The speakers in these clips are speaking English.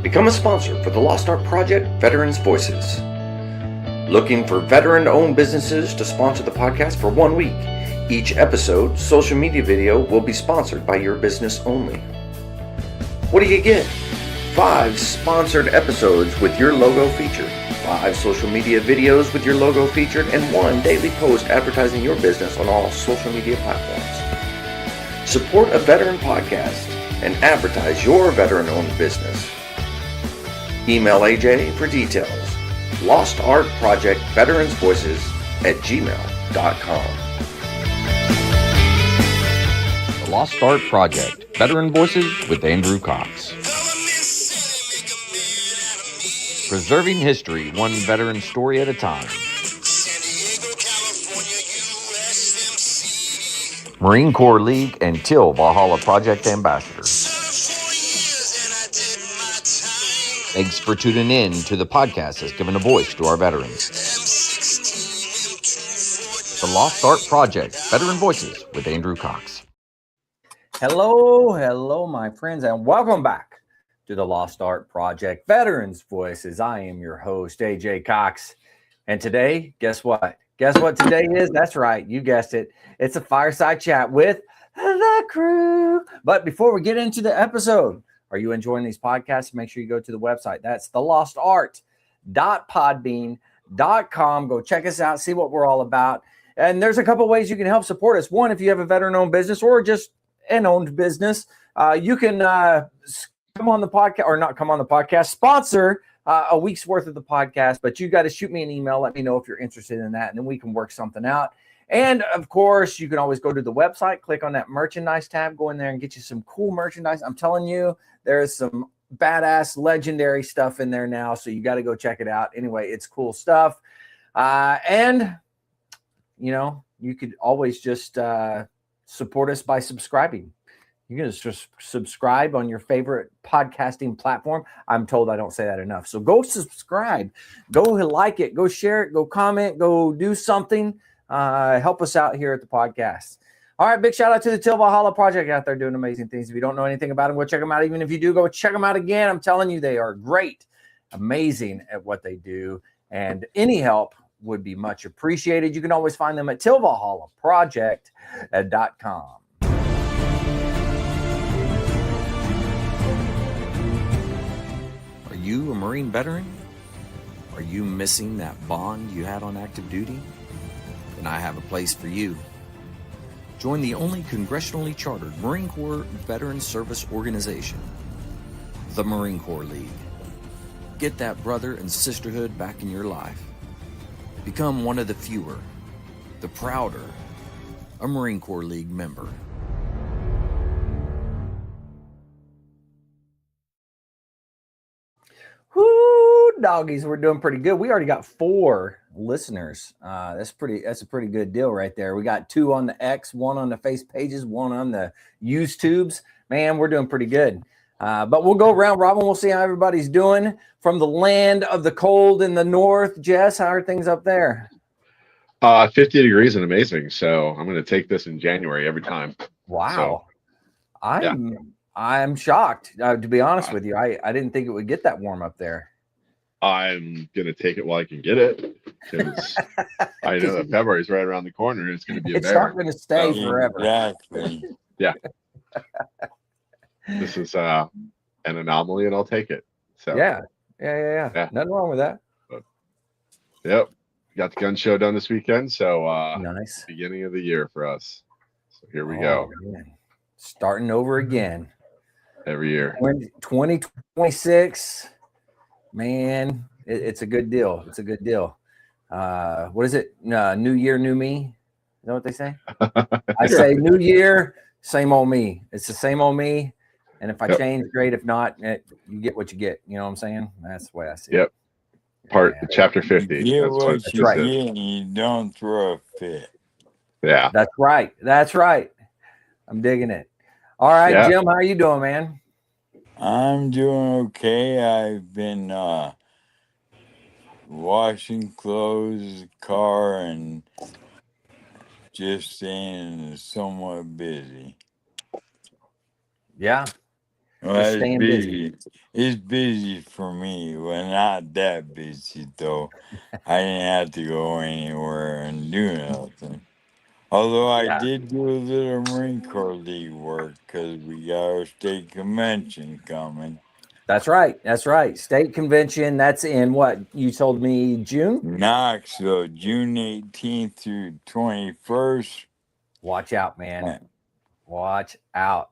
Become a sponsor for the Lost Art Project Veterans Voices. Looking for veteran-owned businesses to sponsor the podcast for 1 week? Each episode, social media video will be sponsored by your business only. What do you get? 5 sponsored episodes with your logo featured, 5 social media videos with your logo featured, and 1 daily post advertising your business on all social media platforms. Support a veteran podcast and advertise your veteran-owned business. Email AJ for details. Lost Art Project Veterans Voices at gmail.com. The Lost Art Project Veteran Voices with Andrew Cox. Preserving history, one veteran story at a time. Marine Corps League and Till Valhalla Project Ambassador. Thanks for tuning in to the podcast that's given a voice to our veterans. The Lost Art Project, Veteran Voices with Andrew Cox. Hello, my friends, and welcome back to the Lost Art Project, Veterans Voices. I am your host, AJ Cox, and today, guess what? Guess what today is? That's right, you guessed it. It's a fireside chat with the crew. But before we get into the episode, are you enjoying these podcasts? Make sure you go to the website. That's thelostart.podbean.com. Go check us out, see what we're all about. And there's a couple ways you can help support us. One, if you have a veteran-owned business or just an owned business, you can come on the podcast, or not come on the podcast, sponsor a week's worth of the podcast. But you got to shoot me an email. Let me know if you're interested in that, and then we can work something out. And of course, you can always go to the website, click on that merchandise tab, go in there and get you some cool merchandise. I'm telling you, there's some badass, legendary stuff in there now. So you got to go check it out. Anyway, it's cool stuff. And, you know, you could always just support us by subscribing. You can just subscribe on your favorite podcasting platform. I'm told I don't say that enough. So go subscribe, go like it, go share it, go comment, go do something. Help us out here at the podcast. All right, big shout out to the Till Valhalla Project out there doing amazing things. If you don't know anything about them, go check them out. Even if you do, go check them out again. I'm telling you, they are great, amazing at what they do, and any help would be much appreciated. You can always find them at tillvalhallaproject.com. Are you a Marine veteran? Are you missing that bond you had on active duty? Then I have a place for you. Join the only congressionally chartered Marine Corps veteran service organization, the Marine Corps League. Get that brother and sisterhood back in your life. Become one of the fewer, the prouder, a Marine Corps League member. Whoo, doggies, we're doing pretty good. We already got 4 listeners. That's a pretty good deal right there. We got 2 on the X, 1 on the face pages, 1 on the YouTubes. Man, we're doing pretty good. But we'll go round robin. We'll see how everybody's doing from the land of the cold in the north. Jess, how are things up there? 50 degrees and amazing. So I'm going to take this in January every time. Wow. So, I'm shocked, to be honest with you. I didn't think it would get that warm up there. I'm going to take it while I can get it, because I know that February is right around the corner. It's going to be it's not going to stay forever. Exactly. Yeah. This is an anomaly, and I'll take it. So Yeah. Nothing wrong with that. But, yep. Got the gun show done this weekend. So nice. Beginning of the year for us. So here we go. Man. Starting over again. Every year. 2026. Man, it's a good deal. It's a good deal. What is it? New year, new me. You know what they say? I say new year, same old me. It's the same old me. And if I change, great. If not, you get what you get. You know what I'm saying? That's the way I see it. Yep. Chapter 50. You get what you right. get and you don't throw a fit. Yeah. That's right. I'm digging it. All right, Jim, how are you doing, man? I'm doing okay. I've been washing clothes, car, and just staying somewhat busy. Yeah. Well, Just it's staying busy. busy. It's busy for me. Well, not that busy though. I didn't have to go anywhere and do nothing. Although I Yeah. did do a little Marine Corps League work because we got our state convention coming. That's right. That's right. State convention. That's in what you told me, June. Knoxville, June 18th through 21st. Watch out, man. Watch out.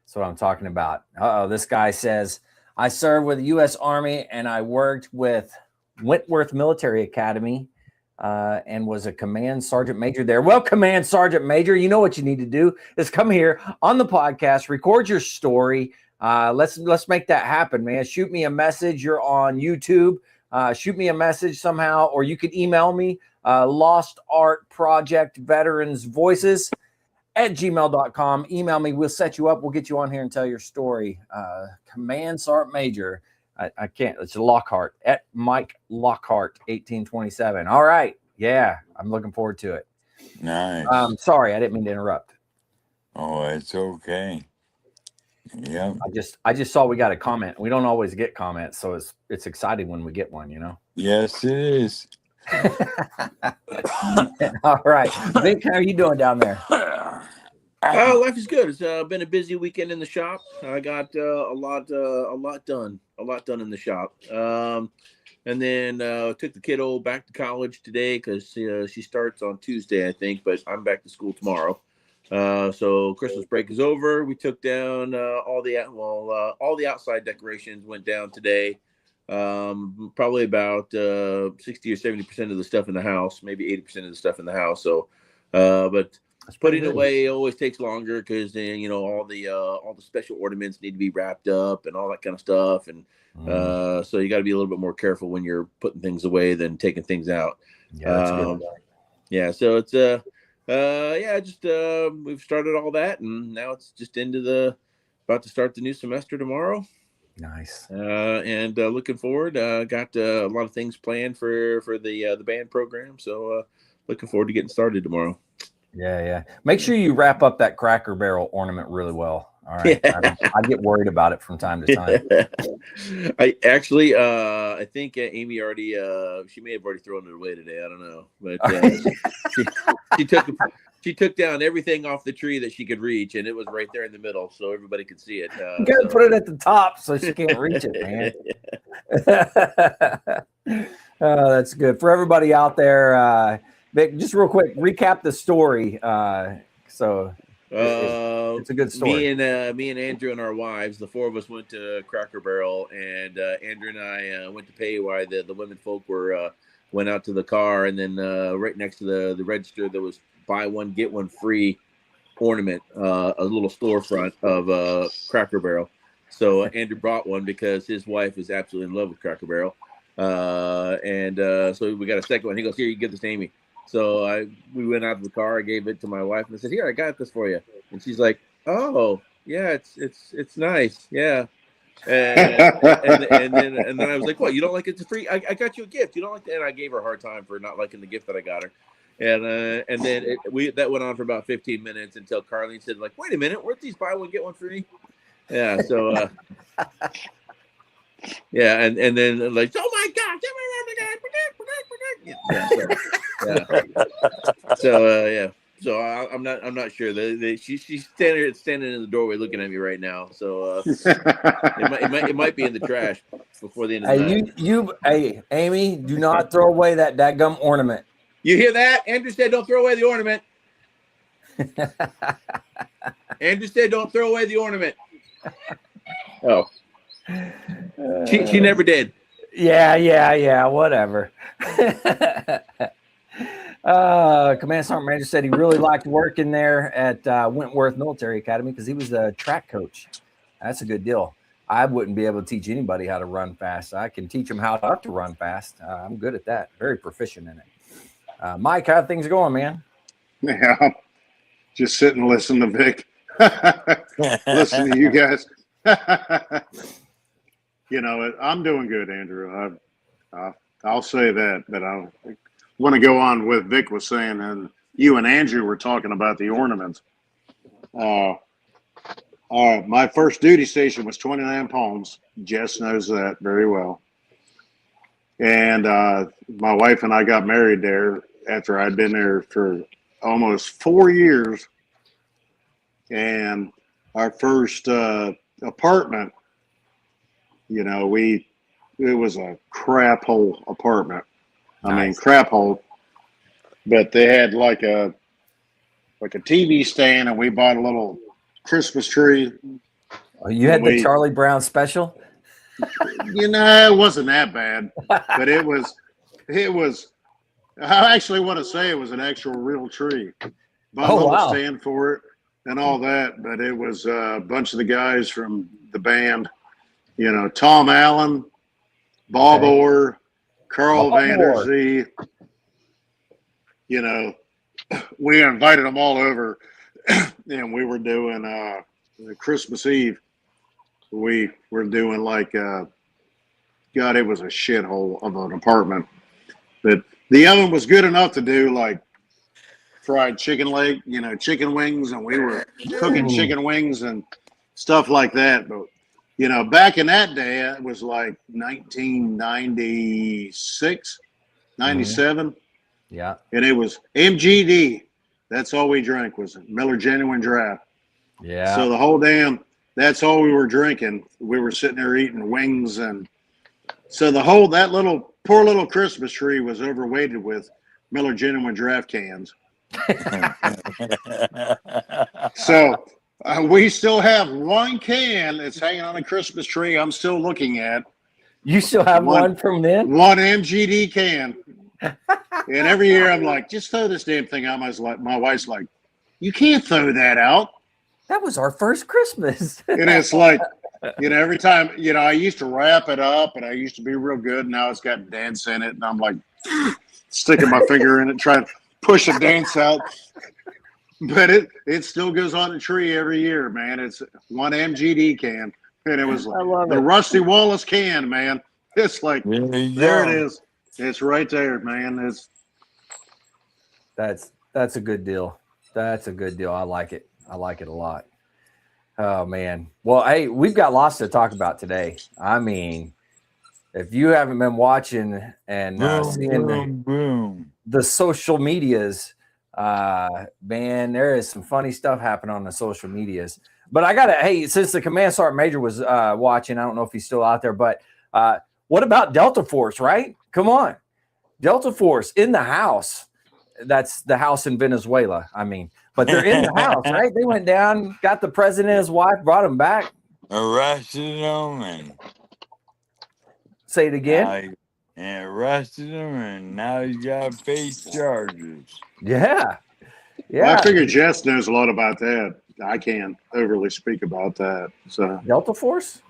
That's what I'm talking about. This guy says, I served with the U.S. Army and I worked with Wentworth Military Academy and was a command sergeant major there. Well, command sergeant major, you know what you need to do is come here on the podcast, record your story. Let's make that happen, man. Shoot me a message. You're on YouTube. Shoot me a message somehow, or you can email me, Lost Art Project Veterans Voices at gmail.com. Email me. We'll set you up. We'll get you on here and tell your story. Command Sergeant Major. I can't. It's Lockhart at Mike Lockhart 1827. All right. Yeah. I'm looking forward to it. Nice. Sorry. I didn't mean to interrupt. Oh, it's okay. Yeah. I just saw we got a comment. We don't always get comments. So it's exciting when we get one, you know? Yes, it is. All right. Vic, how are you doing down there? Life is good. It's been a busy weekend in the shop. I got a lot done in the shop. And then took the kiddo back to college today because she starts on Tuesday, I think, but I'm back to school tomorrow. So Christmas break is over. We took down all the outside decorations went down today. Probably about 60 or 70% of the stuff in the house, maybe 80% of the stuff in the house. So, but putting it away always takes longer because then all the special ornaments need to be wrapped up and all that kind of stuff, and so you got to be a little bit more careful when you're putting things away than taking things out. Yeah, that's good. Yeah, so it's we've started all that, and now it's just about to start the new semester tomorrow. Nice. And looking forward. Got a lot of things planned for the band program, so looking forward to getting started tomorrow. Yeah. Make sure you wrap up that Cracker Barrel ornament really well. All right. Yeah. I get worried about it from time to time. I actually, I think Amy already, she may have already thrown it away today. I don't know, but she took down everything off the tree that she could reach, and it was right there in the middle, so everybody could see it. You got to put it at the top so she can't reach it, man. That's good for everybody out there. Vic, just real quick, recap the story. It's a good story. Me and Andrew and our wives, the four of us went to Cracker Barrel, and Andrew and I went to pay while the women folk went out to the car, and then right next to the register there was buy one get one free ornament, a little storefront of Cracker Barrel. So Andrew brought one because his wife is absolutely in love with Cracker Barrel, and so we got a second one. He goes, "Here, you give this to Amy." So we went out to the car. I gave it to my wife and I said, "Here, I got this for you." And she's like, "Oh, yeah, it's nice, yeah." And then I was like, "What? You don't like it? It's free. I got you a gift. You don't like that?" And I gave her a hard time for not liking the gift that I got her. And then that went on for about 15 minutes until Carlene said, like, "Wait a minute, weren't these buy one get one free?" Yeah. So. Yeah, and then like, "Oh my gosh!" So I'm not sure. She's standing in the doorway looking at me right now. So it might be in the trash before the end of the night. Hey, Amy, do not throw away that dadgum ornament. You hear that? Andrew said, "Don't throw away the ornament." Andrew said, "Don't throw away the ornament." Oh. She never did. Yeah, whatever. Command Sergeant Major said he really liked working there at Wentworth Military Academy because he was the track coach. That's a good deal. I wouldn't be able to teach anybody how to run fast. I can teach them how to run fast. I'm good at that. Very proficient in it. Mike, how things going, man? Yeah, just sit and listen to Vic. Listen to you guys. I'm doing good, Andrew. I'll say that, but I want to go on with Vic was saying, and you and Andrew were talking about the ornaments. My first duty station was 29 Palms. Jess knows that very well. And my wife and I got married there after I'd been there for almost 4 years. And our first apartment, you know, it was a crap hole apartment. I mean, crap hole. But they had like a TV stand, and we bought a little Christmas tree. You had the Charlie Brown special? You know, it wasn't that bad, but it was, I actually want to say it was an actual real tree. Bought a little stand for it and all that, but it was a bunch of the guys from the band, you know, Tom Allen, Bob Orr, Carl Vanderzee. You know, we invited them all over, and we were doing Christmas Eve. We were doing like, God, it was a shithole of an apartment. But the oven was good enough to do like fried chicken leg, you know, chicken wings, and we were cooking chicken wings and stuff like that. But, you know, back in that day, it was like 1996, 97. Yeah. And it was MGD. That's all we drank was Miller Genuine Draft. Yeah. So the whole that's all we were drinking. We were sitting there eating wings. And so that poor little Christmas tree was overweighted with Miller Genuine Draft cans. So we still have one can that's hanging on a Christmas tree I'm still looking at. You still have one from then? One MGD can. And every year I'm like, just throw this damn thing out. My wife's like, you can't throw that out. That was our first Christmas. And it's like, you know, every time, you know, I used to wrap it up and I used to be real good. Now it's got dents in it. And I'm like sticking my finger in it, trying to push the dents out. But it still goes on the tree every year, man. It's one MGD can. And it was like the Rusty Wallace can, man. It's like, there it is. It's right there, man. That's a good deal. That's a good deal. I like it. I like it a lot. Oh man. Well, hey, we've got lots to talk about today. I mean, if you haven't been watching and seeing the social medias, man, there is some funny stuff happening on the social medias. But hey, since the Command Sergeant Major was watching, I don't know if he's still out there, but what about Delta Force, right? Come on. Delta Force in the house. That's the house in Venezuela. I mean, but they're in the house, right? They went down, got the president and his wife, brought him back. Arrested him and say it again. And arrested him, and now he's got to face charges. Yeah. Well, I figure Jess knows a lot about that. I can't overly speak about that. So Delta Force?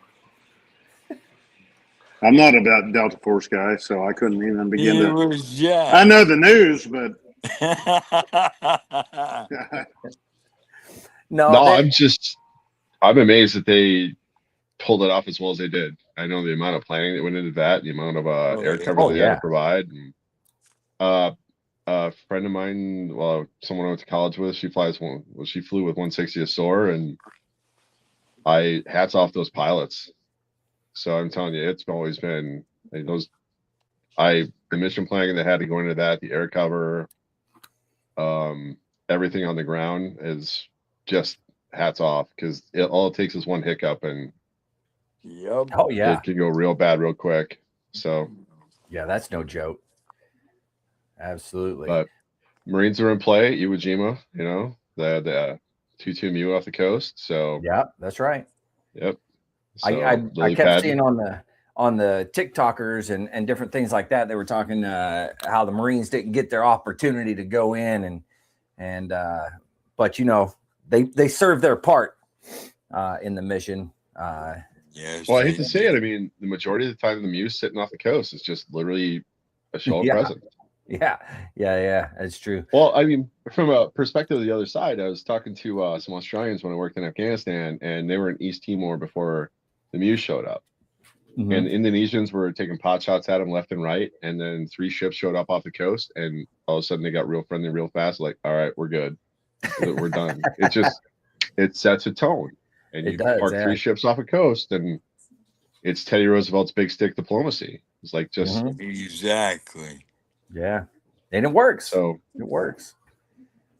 I'm not a Delta Force guy, so I couldn't even begin to. Yeah. I know the news, but I'm amazed that they pulled it off as well as they did. I know the amount of planning that went into that, the amount of air cover they had to provide. And, a friend of mine, someone I went to college with, she flew with 160 SOAR, and hats off those pilots. So I'm telling you, it's always been the mission planning that had to go into that, the air cover, everything on the ground is just hats off, because all it takes is one hiccup and it can go real bad real quick. So yeah, that's no joke. Absolutely. But Marines are in play at Iwo Jima, you know, the 22 Mu off the coast. So yeah, that's right. Yep. So I kept seeing on the TikTokers and different things like that. They were talking how the Marines didn't get their opportunity to go in and but you know they served their part in the mission. Well, I hate to say it. I mean, the majority of the time the Mu's sitting off the coast is just literally a show of presence. Yeah, that's true. Well, I mean, from a perspective of the other side, I was talking to some Australians when I worked in Afghanistan, and they were in East Timor before the Mu showed up. Mm-hmm. And the Indonesians were taking pot shots at them left and right, and then 3 ships showed up off the coast, and all of a sudden they got real friendly real fast, like, all right, we're good. We're done. It sets a tone. and you park 3 ships off a coast, and it's Teddy Roosevelt's big stick diplomacy. It's like just exactly. Yeah, and it works. So it works.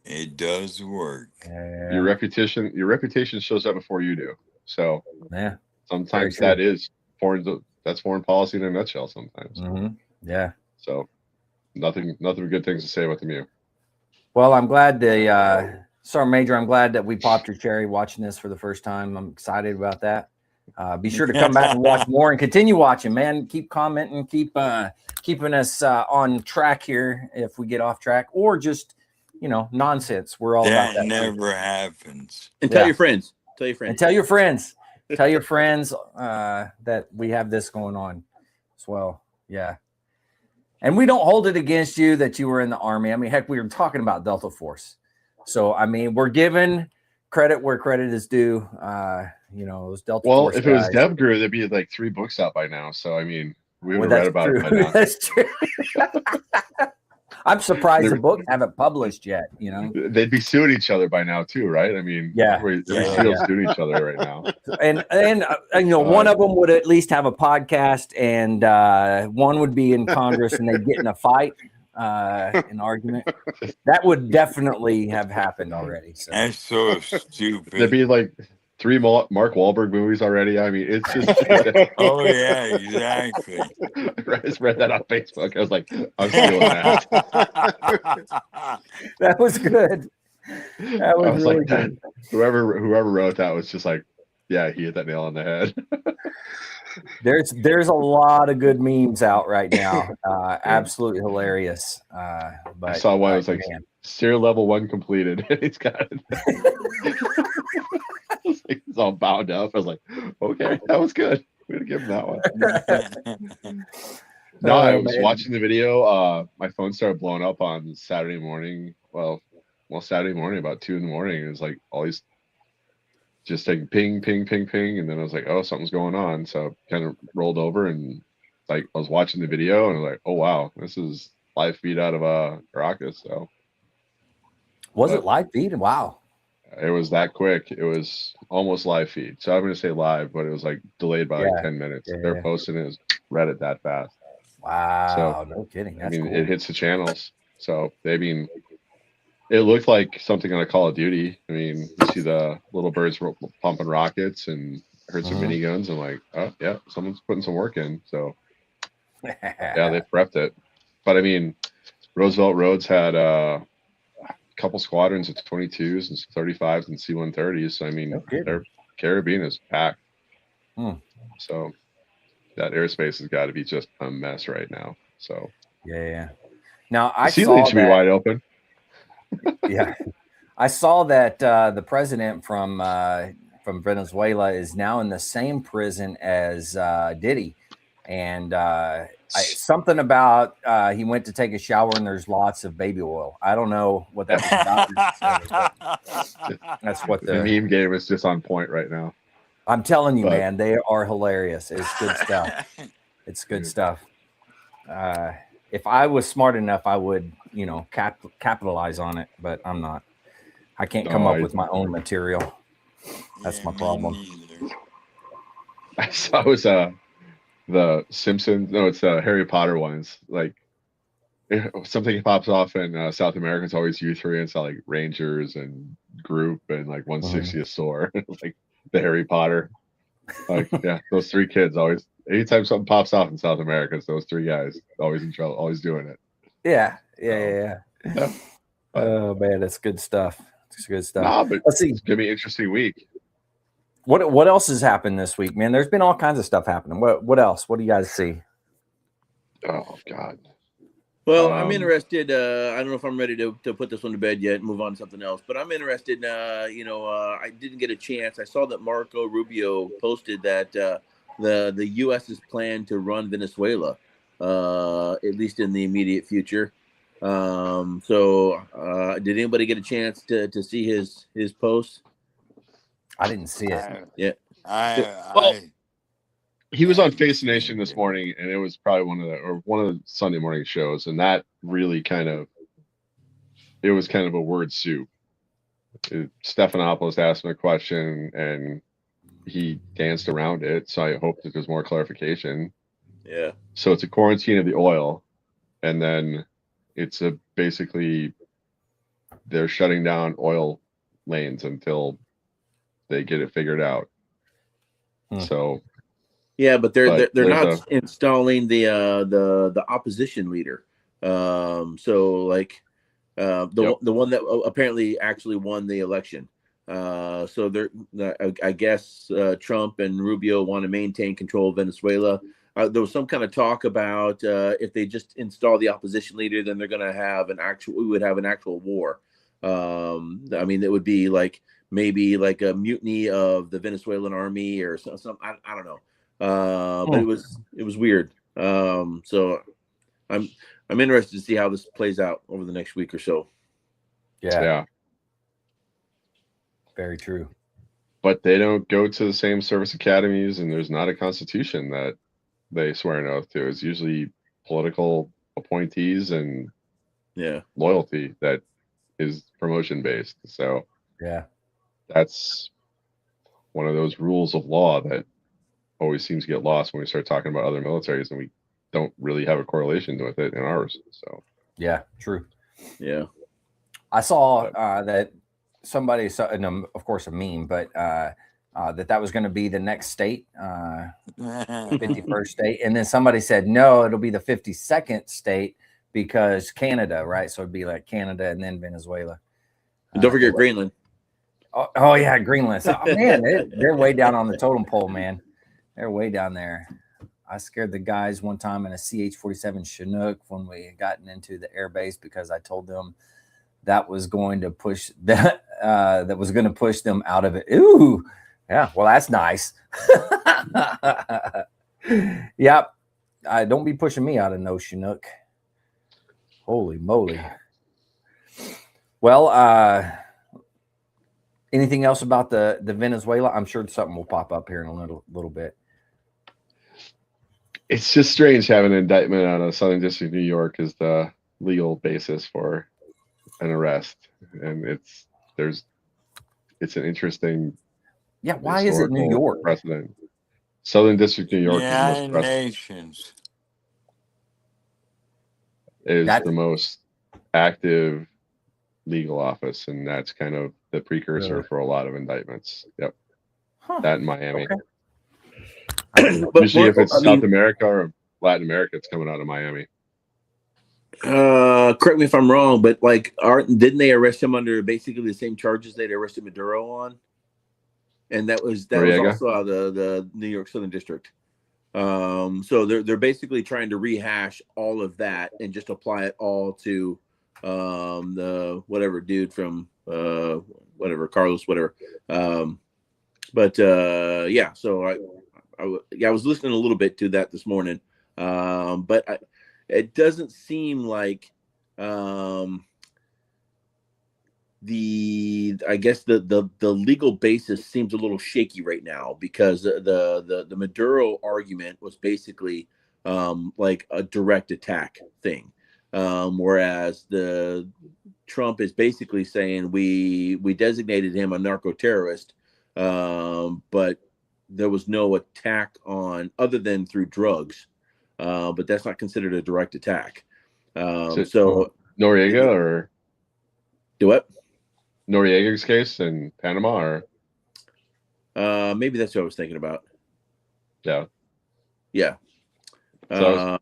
It does work. Yeah. Your reputation shows up before you do. So yeah, sometimes that's foreign policy in a nutshell. Sometimes. Yeah. So nothing but good things to say about the Mew. Well, I'm glad Sergeant Major, I'm glad that we popped your cherry watching this for the first time. I'm excited about that. Be sure to come back and watch more and continue watching, man. Keep commenting, keep keeping us on track here if we get off track or just, nonsense. We're all about that. That never happens. And tell your friends. And tell your friends. Tell your friends that we have this going on as well. Yeah. And we don't hold it against you that you were in the Army. I mean, heck, we were talking about Delta Force. So, I mean, we're giving credit where credit is due. Those Delta Force if guys. It was DevGru, there'd be like 3 books out by now. So, I mean, we would have read about it by now. That's true. I'm surprised the books haven't published yet. They'd be suing each other by now too, right? I mean, every SEAL's suing each other right now. And one of them would at least have a podcast, and one would be in Congress, and they'd get in a fight, an argument. That would definitely have happened already. So. That's so stupid. There'd be like 3 Mark Wahlberg movies already. I mean, it's just. Oh yeah, exactly. I just read that on Facebook. I was like, I'm stealing that. That was good. That was really good. Whoever wrote that was just like, yeah, he hit that nail on the head. There's a lot of good memes out right now. Absolutely hilarious. But I saw one. It was like, SEER level 1 completed. He's got it. He's all bound up. I was like, okay, that was good. We're gonna give him that one. No, I was watching the video. My phone started blowing up on Saturday morning. Well, Saturday morning about 2 a.m. It was like all these just like ping, ping, ping, ping, and then I was like, oh, something's going on. So kind of rolled over and like I was watching the video and I was like, oh wow, this is live feed out of Caracas. So was it live feed? Wow. It was that quick. It was almost live feed. So I'm going to say live, but it was like delayed by like 10 minutes. They're posting it. Reddit that fast. Wow. So, no kidding. That's cool. It hits the channels. So it looked like something on a Call of Duty. I mean, you see the little birds pumping rockets and heard some miniguns. And like, oh yeah, someone's putting some work in. So yeah, they prepped it. But I mean, Roosevelt Roads had couple squadrons of 22s and 35s and C-130s. So I mean, their Caribbean is packed. So that airspace has got to be just a mess right now. So yeah. Now I saw that should be wide open. Yeah, I saw that the president from Venezuela is now in the same prison as Diddy, and something about he went to take a shower and there's lots of baby oil. I don't know what that was about. That's what the meme game is just on point right now. I'm telling you, man, they are hilarious. It's good stuff. It's good stuff. If I was smart enough, I would, capitalize on it, but I'm not. I can't come up with my own material. That's my problem. I saw it was the Simpsons. No, it's the Harry Potter ones. Like something pops off in South America, it's always U3. It's like Rangers and Group and like 160th Store, like the Harry Potter. Like yeah, those 3 kids always. Anytime something pops off in South America, it's those 3 guys always in trouble, always doing it. Yeah. Oh man, that's good stuff. It's good stuff. Nah, but let's see. It's gonna be an interesting week. What else has happened this week, man? There's been all kinds of stuff happening. What else? What do you guys see? Oh God. Well, I'm interested. I don't know if I'm ready to put this one to bed yet and move on to something else, but I'm interested. I didn't get a chance. I saw that Marco Rubio posted that the U.S.'s plan to run Venezuela, at least in the immediate future. So did anybody get a chance to see his post? I didn't see it. Yeah. He was on Face Nation this morning, and it was probably one of the Sunday morning shows, and that really it was kind of a word soup. Stephanopoulos asked him a question, and he danced around it. So I hope that there's more clarification. Yeah. So it's a quarantine of the oil, and then it's basically they're shutting down oil lanes until they get it figured out. So yeah, but they're not installing the opposition leader. So like the one that apparently actually won the election. So I guess Trump and Rubio want to maintain control of Venezuela. There was some kind of talk about if they just install the opposition leader, then they're going to have we would have an actual war. I mean, it would be like maybe like a mutiny of the Venezuelan army or some I don't know. But it was weird. So I'm interested to see how this plays out over the next week or so. Yeah. Very true. But they don't go to the same service academies, and there's not a constitution that they swear an oath to. It's usually political appointees and loyalty that is promotion based. So that's one of those rules of law that always seems to get lost when we start talking about other militaries, and we don't really have a correlation with it in ours. So true. Yeah, I saw that somebody saw, and of course a meme, but that was going to be the next state, 51st state, and then somebody said no, it'll be the 52nd state because Canada, right? So it'd be like Canada and then Venezuela. And don't forget Greenland. Oh yeah, Greenland. So, man, they're way down on the totem pole, man. They're way down there. I scared the guys one time in a CH-47 Chinook when we had gotten into the air base because I told them that was going to push that was going to push them out of it. Ooh, yeah. Well, that's nice. Yep. Don't be pushing me out of no Chinook. Holy moly. Well, anything else about the Venezuela? I'm sure something will pop up here in a little bit. It's just strange having an indictment on a Southern District of New York as the legal basis for an arrest, and it's an interesting why is it New York precedent? Southern District New York United Nations is the most active legal office, and that's kind of the precursor for a lot of indictments. That in Miami. Usually if it's South America or Latin America, it's coming out of Miami. Correct me if I'm wrong, but like, didn't they arrest him under basically the same charges they'd arrested Maduro on? And that was also out of the New York Southern District. So they're basically trying to rehash all of that and just apply it all to the whatever dude from whatever Carlos whatever. So I was listening a little bit to that this morning, but it doesn't seem like the legal basis seems a little shaky right now because the Maduro argument was basically like a direct attack thing, whereas the Trump is basically saying we designated him a narco terrorist, but there was no attack on other than through drugs, but that's not considered a direct attack. So Noriega or do what? Noriega's case in Panama, or maybe that's what I was thinking about. Yeah. But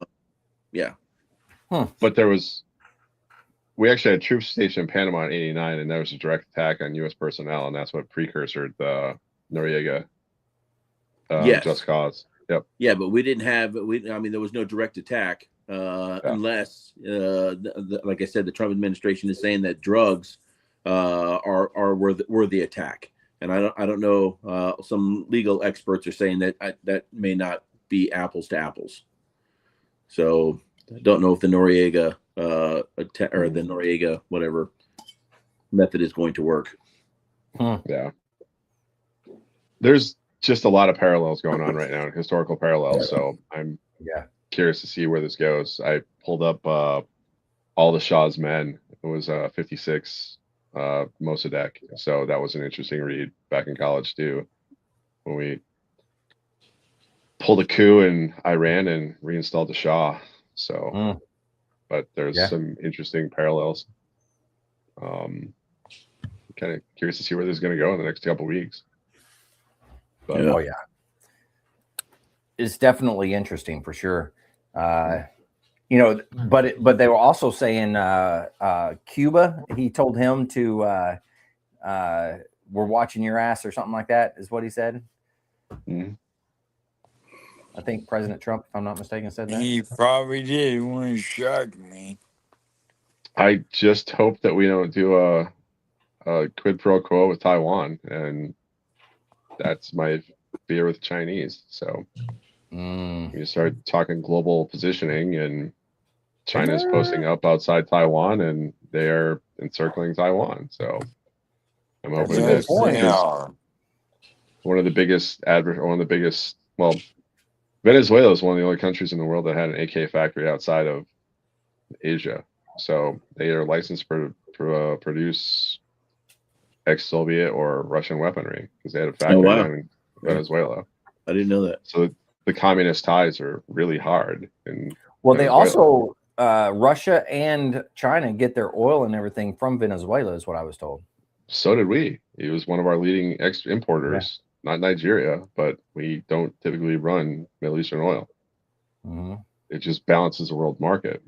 we actually had troops stationed in Panama in '89, and there was a direct attack on U.S. personnel, and that's what precursored the Noriega just cause. Yep. Yeah, but we didn't have. There was no direct attack unless, like I said, the Trump administration is saying that drugs were the attack, and I don't know. Some legal experts are saying that may not be apples to apples. So I don't know if the Noriega or the Noriega whatever method is going to work. Yeah, there's just a lot of parallels going on right now, historical parallels. So I'm curious to see where this goes. I pulled up All the Shah's Men. It was 56 Mossadegh. So that was an interesting read back in college too, when we pulled a coup in Iran and reinstalled the Shah. So, but there's some interesting parallels. Kind of curious to see where this is going to go in the next couple of weeks. But, Oh yeah, it's definitely interesting for sure. You know, but they were also saying Cuba. He told him to we're watching your ass or something like that. Is what he said. mm-hmm. I think President Trump, if I'm not mistaken, said that. He probably did. He wouldn't shock me. I just hope that we don't do a quid pro quo with Taiwan, and that's my fear with Chinese. So you start talking global positioning, and China's posting up outside Taiwan, and they are encircling Taiwan. So I'm hoping that one of the biggest Venezuela is one of the only countries in the world that had an AK factory outside of Asia. So they are licensed to produce ex-Soviet or Russian weaponry because they had a factory in Venezuela. I didn't know that. So the communist ties are really hard. Well, they also Russia and China get their oil and everything from Venezuela, is what I was told. So did we. It was one of our leading importers, not Nigeria, but we don't typically run Middle Eastern oil. It just balances the world market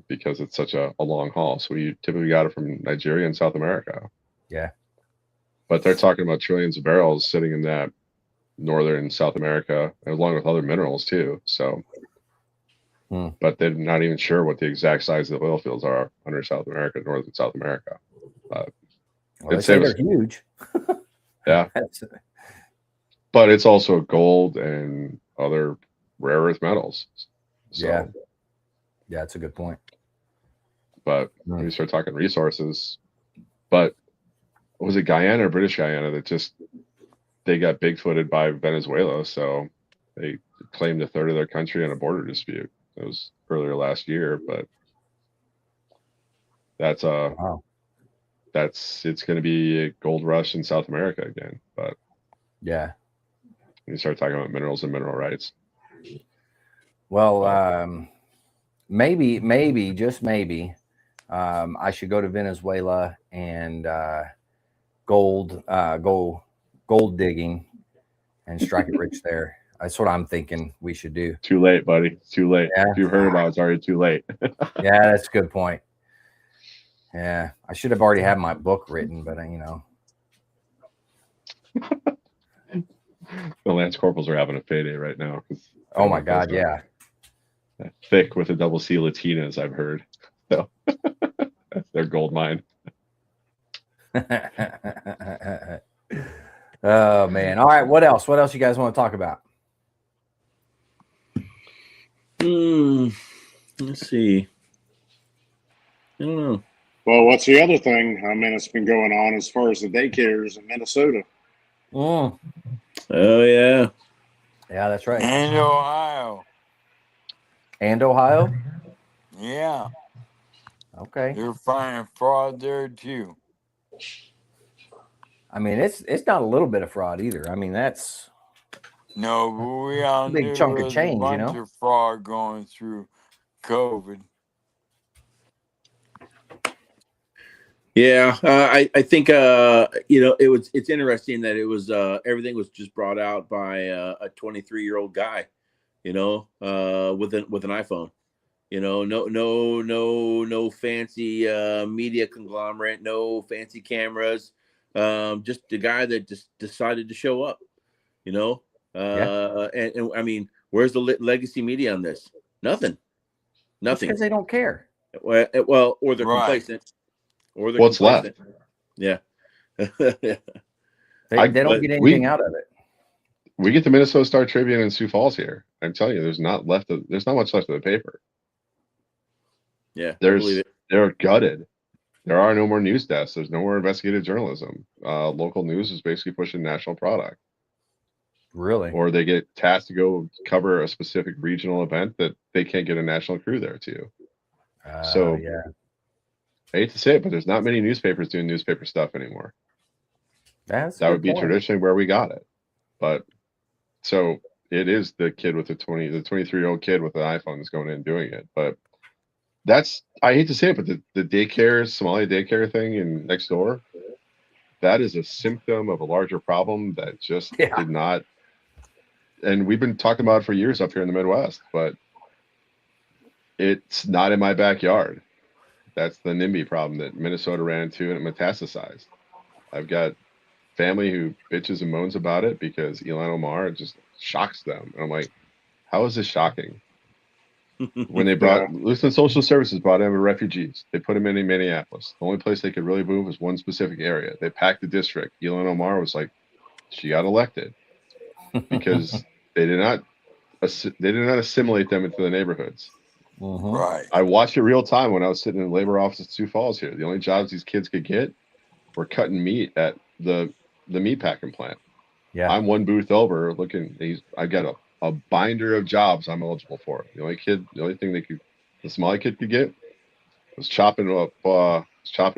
because it's such a long haul. So we typically got it from Nigeria and South America. Yeah. But they're talking about trillions of barrels sitting in that northern South America, along with other minerals too. So, but they're not even sure what the exact size of the oil fields are under South America, northern South America. Well, they say they're huge. Yeah. But it's also gold and other rare earth metals. So, yeah, that's a good point. But when you start talking resources, but was it Guyana or British Guyana that they got bigfooted by Venezuela? So they claimed a third of their country on a border dispute. It was earlier last year, but it's going to be a gold rush in South America again. But yeah, when you start talking about minerals and mineral rights. Well, maybe, just maybe, I should go to Venezuela and go gold digging and strike it rich there. That's what I'm thinking we should do. Too late, buddy. It's too late. If you heard about it, it's already too late. Yeah, that's a good point. Yeah, I should have already had my book written, but The Lance Corporals are having a payday right now. Oh my God, yeah. Thick with the double C Latinas, I've heard. So that's their gold mine. Oh man. All right. What else? What else you guys want to talk about? Let's see. I don't know. Well, what's the other thing? I mean, it's been going on as far as the daycares in Minnesota. Oh yeah. Yeah, that's right. And Ohio. And Ohio? Yeah. Okay. They're finding fraud there too. I mean, it's not a little bit of fraud either. I mean, that's no, but we all a big knew chunk there of was change, a bunch of fraud going through COVID. Yeah, I think it's interesting that it was everything was just brought out by a 23-year-old guy, with an iPhone. No fancy media conglomerate, no fancy cameras, just the guy that just decided to show up, and I mean, where's the legacy media on this? Nothing. Because they don't care. Well, or they're complacent. Or what's left? Yeah. They don't get anything out of it. We get the Minnesota Star Tribune in Sioux Falls here. I'm telling you, there's not much left of the paper. Yeah, they're gutted. There are no more news desks. There's no more investigative journalism. Local news is basically pushing national product. Really? Or they get tasked to go cover a specific regional event that they can't get a national crew there to. So yeah. I hate to say it, but there's not many newspapers doing newspaper stuff anymore. That would be traditionally where we got it. But So it is the kid with the 23-year-old kid with an iPhone that's going in and doing it. But that's, I hate to say it, but the daycare, Somali daycare thing in next door, that is a symptom of a larger problem that just did not. And we've been talking about it for years up here in the Midwest, but it's not in my backyard. That's the NIMBY problem that Minnesota ran into and it metastasized. I've got family who bitches and moans about it because Ilhan Omar just shocks them. And I'm like, how is this shocking? When they brought Lutheran Social Services brought in refugees, they put them in Minneapolis. The only place they could really move was one specific area. They packed the district. Ilhan Omar was like, she got elected because they did not assimilate them into the neighborhoods. Right. I watched it real time when I was sitting in the labor office at Sioux Falls here. The only jobs these kids could get were cutting meat at the meat packing plant. Yeah. I'm one booth over looking. I got a binder of jobs I'm eligible for. The only thing the Somali kid could get was chopping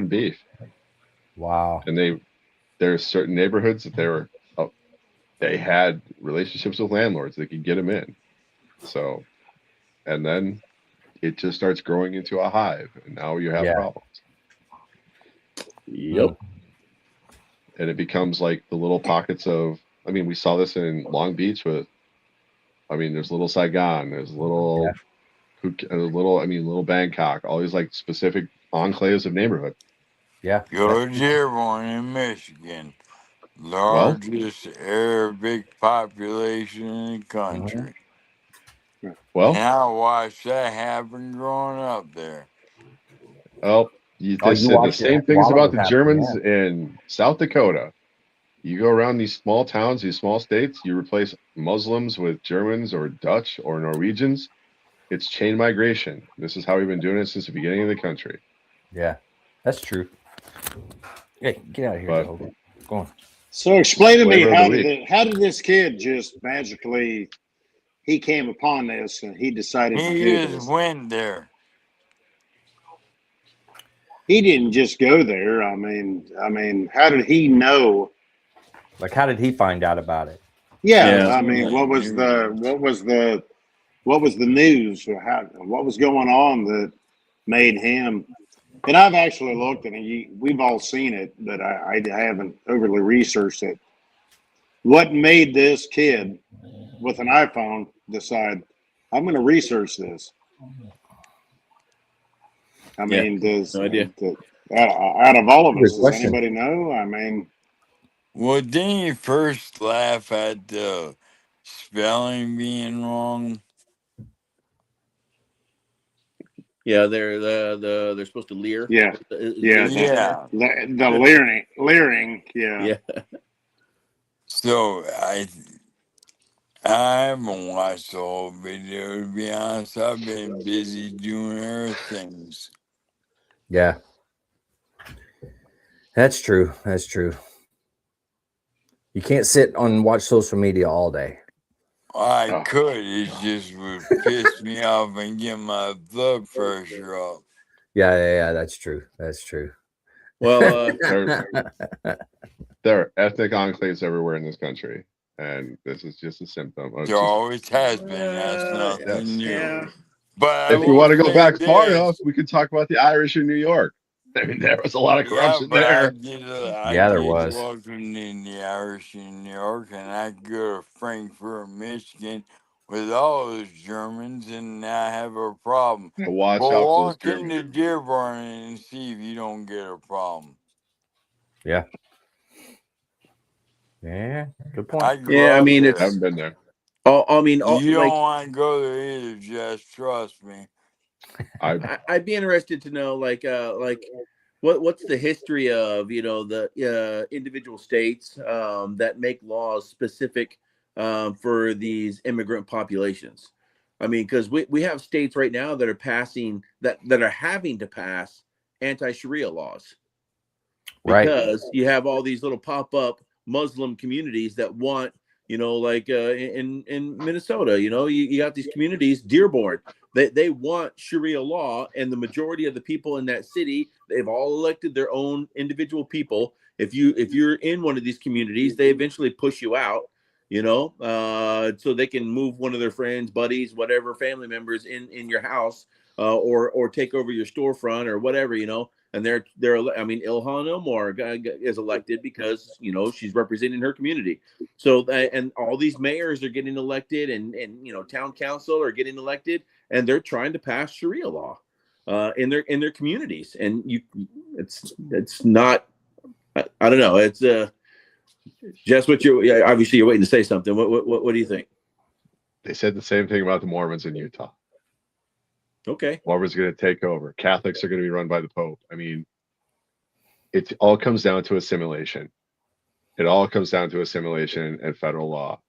beef. Wow. And there's certain neighborhoods that they had relationships with landlords that could get them in. So, and then it just starts growing into a hive, and now you have problems. Yep. And it becomes like the little pockets of, I mean, we saw this in Long Beach there's little Saigon, there's little Bangkok, all these like specific enclaves of neighborhood. Yeah. Go Dearborn in Michigan, largest Arabic population in the country. Well, and I watched that happen growing up there. Well, they said the same things about the Germans in South Dakota. You go around these small towns, these small states, you replace Muslims with Germans or Dutch or Norwegians. It's chain migration. This is how we've been doing it since the beginning of the country. Yeah, that's true. Hey, get out of here, Joe. Go on. So explain to me, how did this kid just magically, he came upon this and he decided to do this? He just went there. He didn't just go there. I mean, how did he know? Like, how did he find out about it? Yeah. I mean, what was the news? What was going on that made him? And I've actually looked, and we've all seen it, but I haven't overly researched it. What made this kid with an iPhone decide, I'm going to research this? I mean, no idea. Out of all of us, does anybody know? I mean, well, didn't you first laugh at the spelling being wrong? Yeah, they're supposed to leer. Yeah. The leering. Yeah. So I haven't watched the whole video, to be honest. I've been busy doing other things. Yeah. That's true. That's true. You can't sit and watch social media all day. I could. It just would piss me off and get my blood pressure up. Yeah. That's true. That's true. Well, there are ethnic enclaves everywhere in this country, and this is just a symptom. There always has been. That's nothing new. Yeah. But if you want to go back far enough, we could talk about the Irish in New York. I mean, there was a lot of corruption there. There was. Welcome in the Irish in New York, and I go to Frankfurt, Michigan, with all those Germans, and I have a problem. Watch out for walk into Dearborn and see if you don't get a problem. Yeah. Yeah. Good point. I haven't been there. You don't want to go there either. Just trust me. I'd be interested to know, what's the history of the individual states that make laws specific for these immigrant populations. I mean, because we have states right now that are passing that are having to pass anti-Sharia laws, because you have all these little pop-up Muslim communities that want, in Minnesota, you got these communities, Dearborn. They want Sharia law, and the majority of the people in that city, they've all elected their own individual people. If you're in one of these communities, they eventually push you out, so they can move one of their friends, buddies, whatever, family members in your house, or take over your storefront or whatever, and Ilhan Omar is elected because, she's representing her community. So, and all these mayors are getting elected and town council are getting elected, and they're trying to pass Sharia law in their communities. And it's not, I don't know. It's Jess, obviously you're waiting to say something. What do you think? They said the same thing about the Mormons in Utah. Okay. Mormons are going to take over. Catholics are going to be run by the Pope. I mean, it all comes down to assimilation. It all comes down to assimilation and federal law.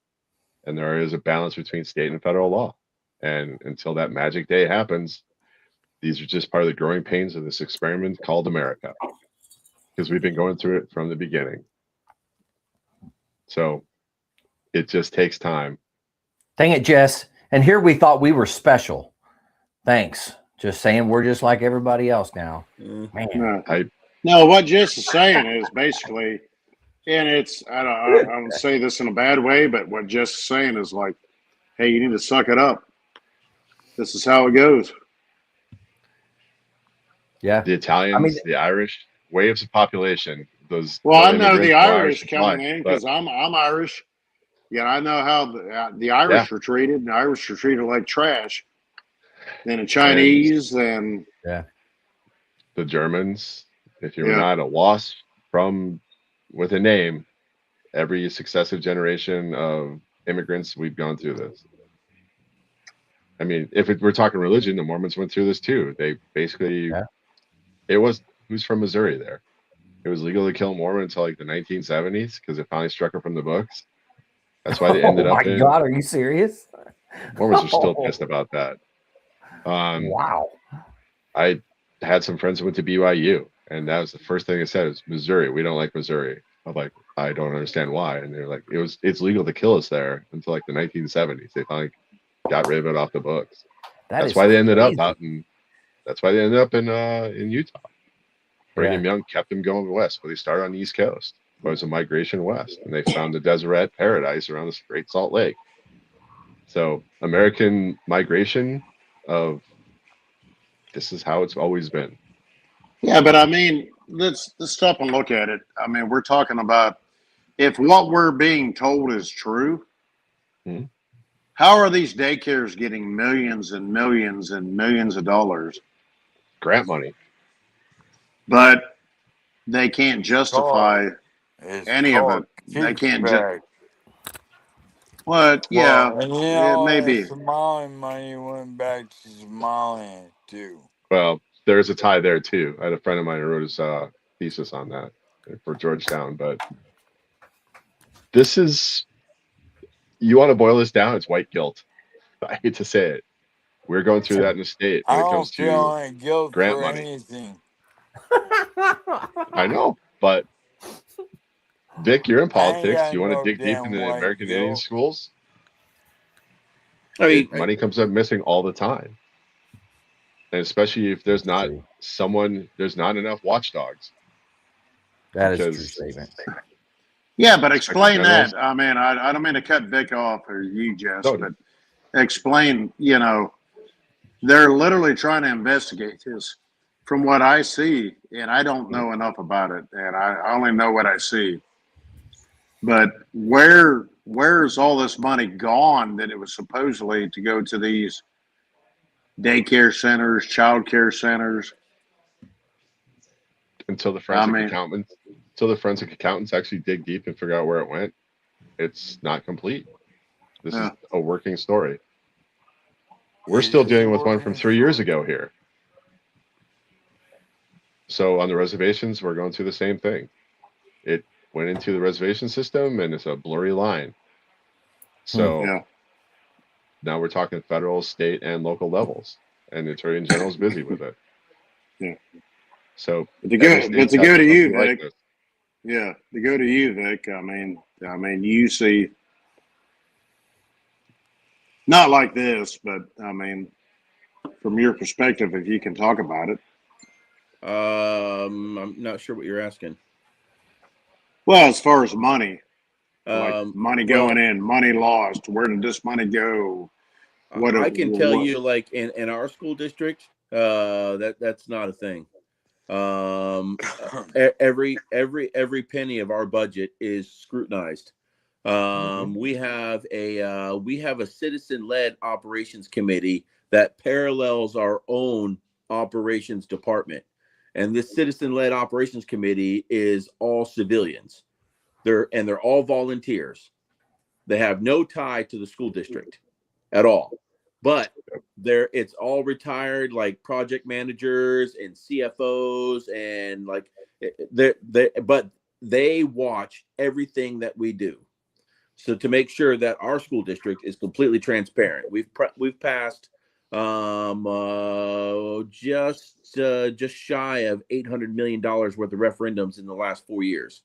And there is a balance between state and federal law. And until that magic day happens, these are just part of the growing pains of this experiment called America. Because we've been going through it from the beginning. So it just takes time. Dang it, Jess. And here we thought we were special. Thanks. Just saying we're just like everybody else now. Man. No, what Jess is saying is basically, and I don't say this in a bad way, but what Jess is saying is like, hey, you need to suck it up. This is how it goes. Yeah. The Italians, the Irish, waves of population. I know the Irish coming in because I'm Irish. Yeah, I know how the Irish were treated. And the Irish were treated like trash. Then the Chinese and the Germans. If you're not a wasp with a name, every successive generation of immigrants, we've gone through this. I mean, if we're talking religion, the Mormons went through this too. They basically, who's from Missouri there? It was legal to kill Mormon until like the 1970s because it finally struck her from the books. That's why they ended up. Oh my God, are you serious? Mormons are still pissed about that. Wow. I had some friends who went to BYU, and that was the first thing they said was Missouri. We don't like Missouri. I'm like, I don't understand why. And they're like, it's legal to kill us there until like the 1970s. They finally got rid of it off the books. That's why they ended up that's why they ended up in Utah. Brigham Young kept them going west, but they started on the East Coast. It was a migration west, and they found the Deseret paradise around the Great Salt Lake. So American migration this is how it's always been. Yeah, but I mean, let's stop and look at it. I mean, we're talking about if what we're being told is true, how are these daycares getting millions and millions and millions of dollars? Grant money. But they can't justify any of it. They can't maybe. Somali money went back to Somalia too. Well, there's a tie there too. I had a friend of mine who wrote his thesis on that for Georgetown. But this is, you want to boil this down, it's white guilt. I hate to say it. We're going through that in the state when it comes to grant money. Anything. I know, but Vic, you're in politics. Do you want to dig deep into the American Indian schools? I mean, money comes up missing all the time. And especially if there's not enough watchdogs. That is a true statement. Yeah, but explain that. I mean, I don't mean to cut Vic off or you, Jess, but explain, they're literally trying to investigate this from what I see, and I don't know enough about it, and I only know what I see. But where's all this money gone that it was supposedly to go to these daycare centers, child care centers? Until the forensic accountants actually dig deep and figure out where it went, it's not complete. This is a working story. We're still dealing with one from 3 years ago here. So on the reservations, we're going through the same thing. It went into the reservation system, and it's a blurry line. So now we're talking federal, state, and local levels, and the Attorney General is busy with it. Yeah. So to go to you, Vic. To go to you, Vic. I mean, you see, not like this, but I mean, from your perspective, if you can talk about it. I'm not sure what you're asking. Well, as far as money, Like money going in, money lost. Where did this money go? I can tell you, like in our school district, that's not a thing. Every penny of our budget is scrutinized. We have a citizen-led operations committee that parallels our own operations department, and this citizen-led operations committee is all civilians. They're all volunteers. They have no tie to the school district at all, but it's all retired, like project managers and CFOs, and like but they watch everything that we do. So to make sure that our school district is completely transparent, we've passed just shy of $800 million worth of referendums in the last 4 years.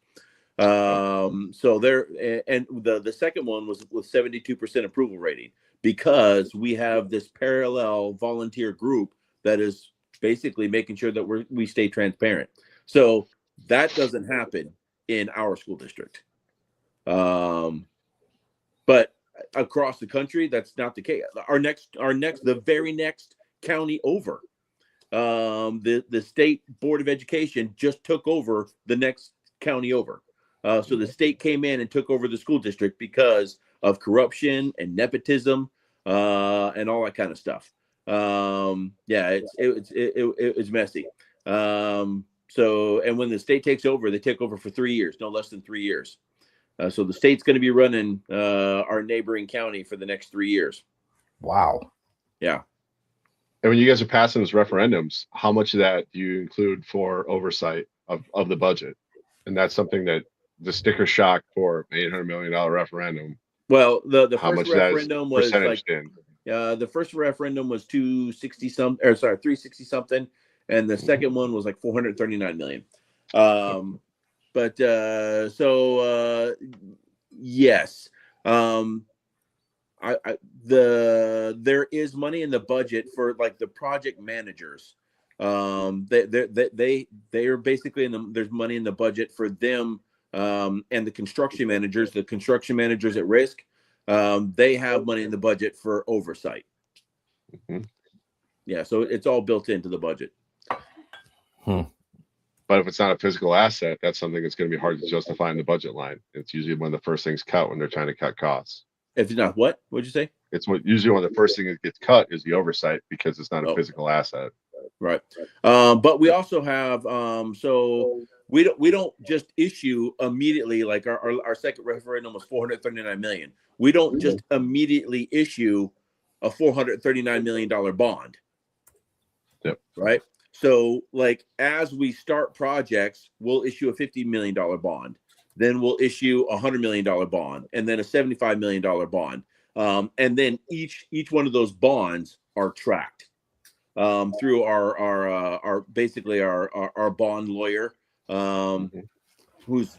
So there, and the second one was with 72% approval rating, because we have this parallel volunteer group that is basically making sure that we stay transparent. So that doesn't happen in our school district. But across the country, that's not the case. The very next county over, the state board of education just took over the next county over. So the state came in and took over the school district because of corruption and nepotism, and all that kind of stuff. It's messy. So, and when the state takes over, they take over for 3 years, no less than 3 years. So the state's going to be running our neighboring county for the next 3 years. Wow. Yeah. And when you guys are passing those referendums, how much of that do you include for oversight of the budget? And that's something that the sticker shock for $800 million referendum. Well, the first referendum was like, the first referendum was 360 something, and the second one was like 439 million. Yes, there is money in the budget for like the project managers. They are basically there's money in the budget for them, and the construction managers at risk. They have money in the budget for oversight. Yeah, so it's all built into the budget. But if it's not a physical asset, that's something that's going to be hard to justify in the budget line. It's usually one of the first things cut when they're trying to cut costs. If it's not what? What'd you say? It's usually one of the first things that gets cut is the oversight, because it's not a physical asset. Right. But we also have so we don't just issue immediately, like our second referendum was 439 million. We don't just immediately issue a $439 million bond. Yep. Right. So like as we start projects, we'll issue a $50 million bond. Then we'll issue a $100 million bond, and then a $75 million bond. And then each one of those bonds are tracked through our basically our bond lawyer, who's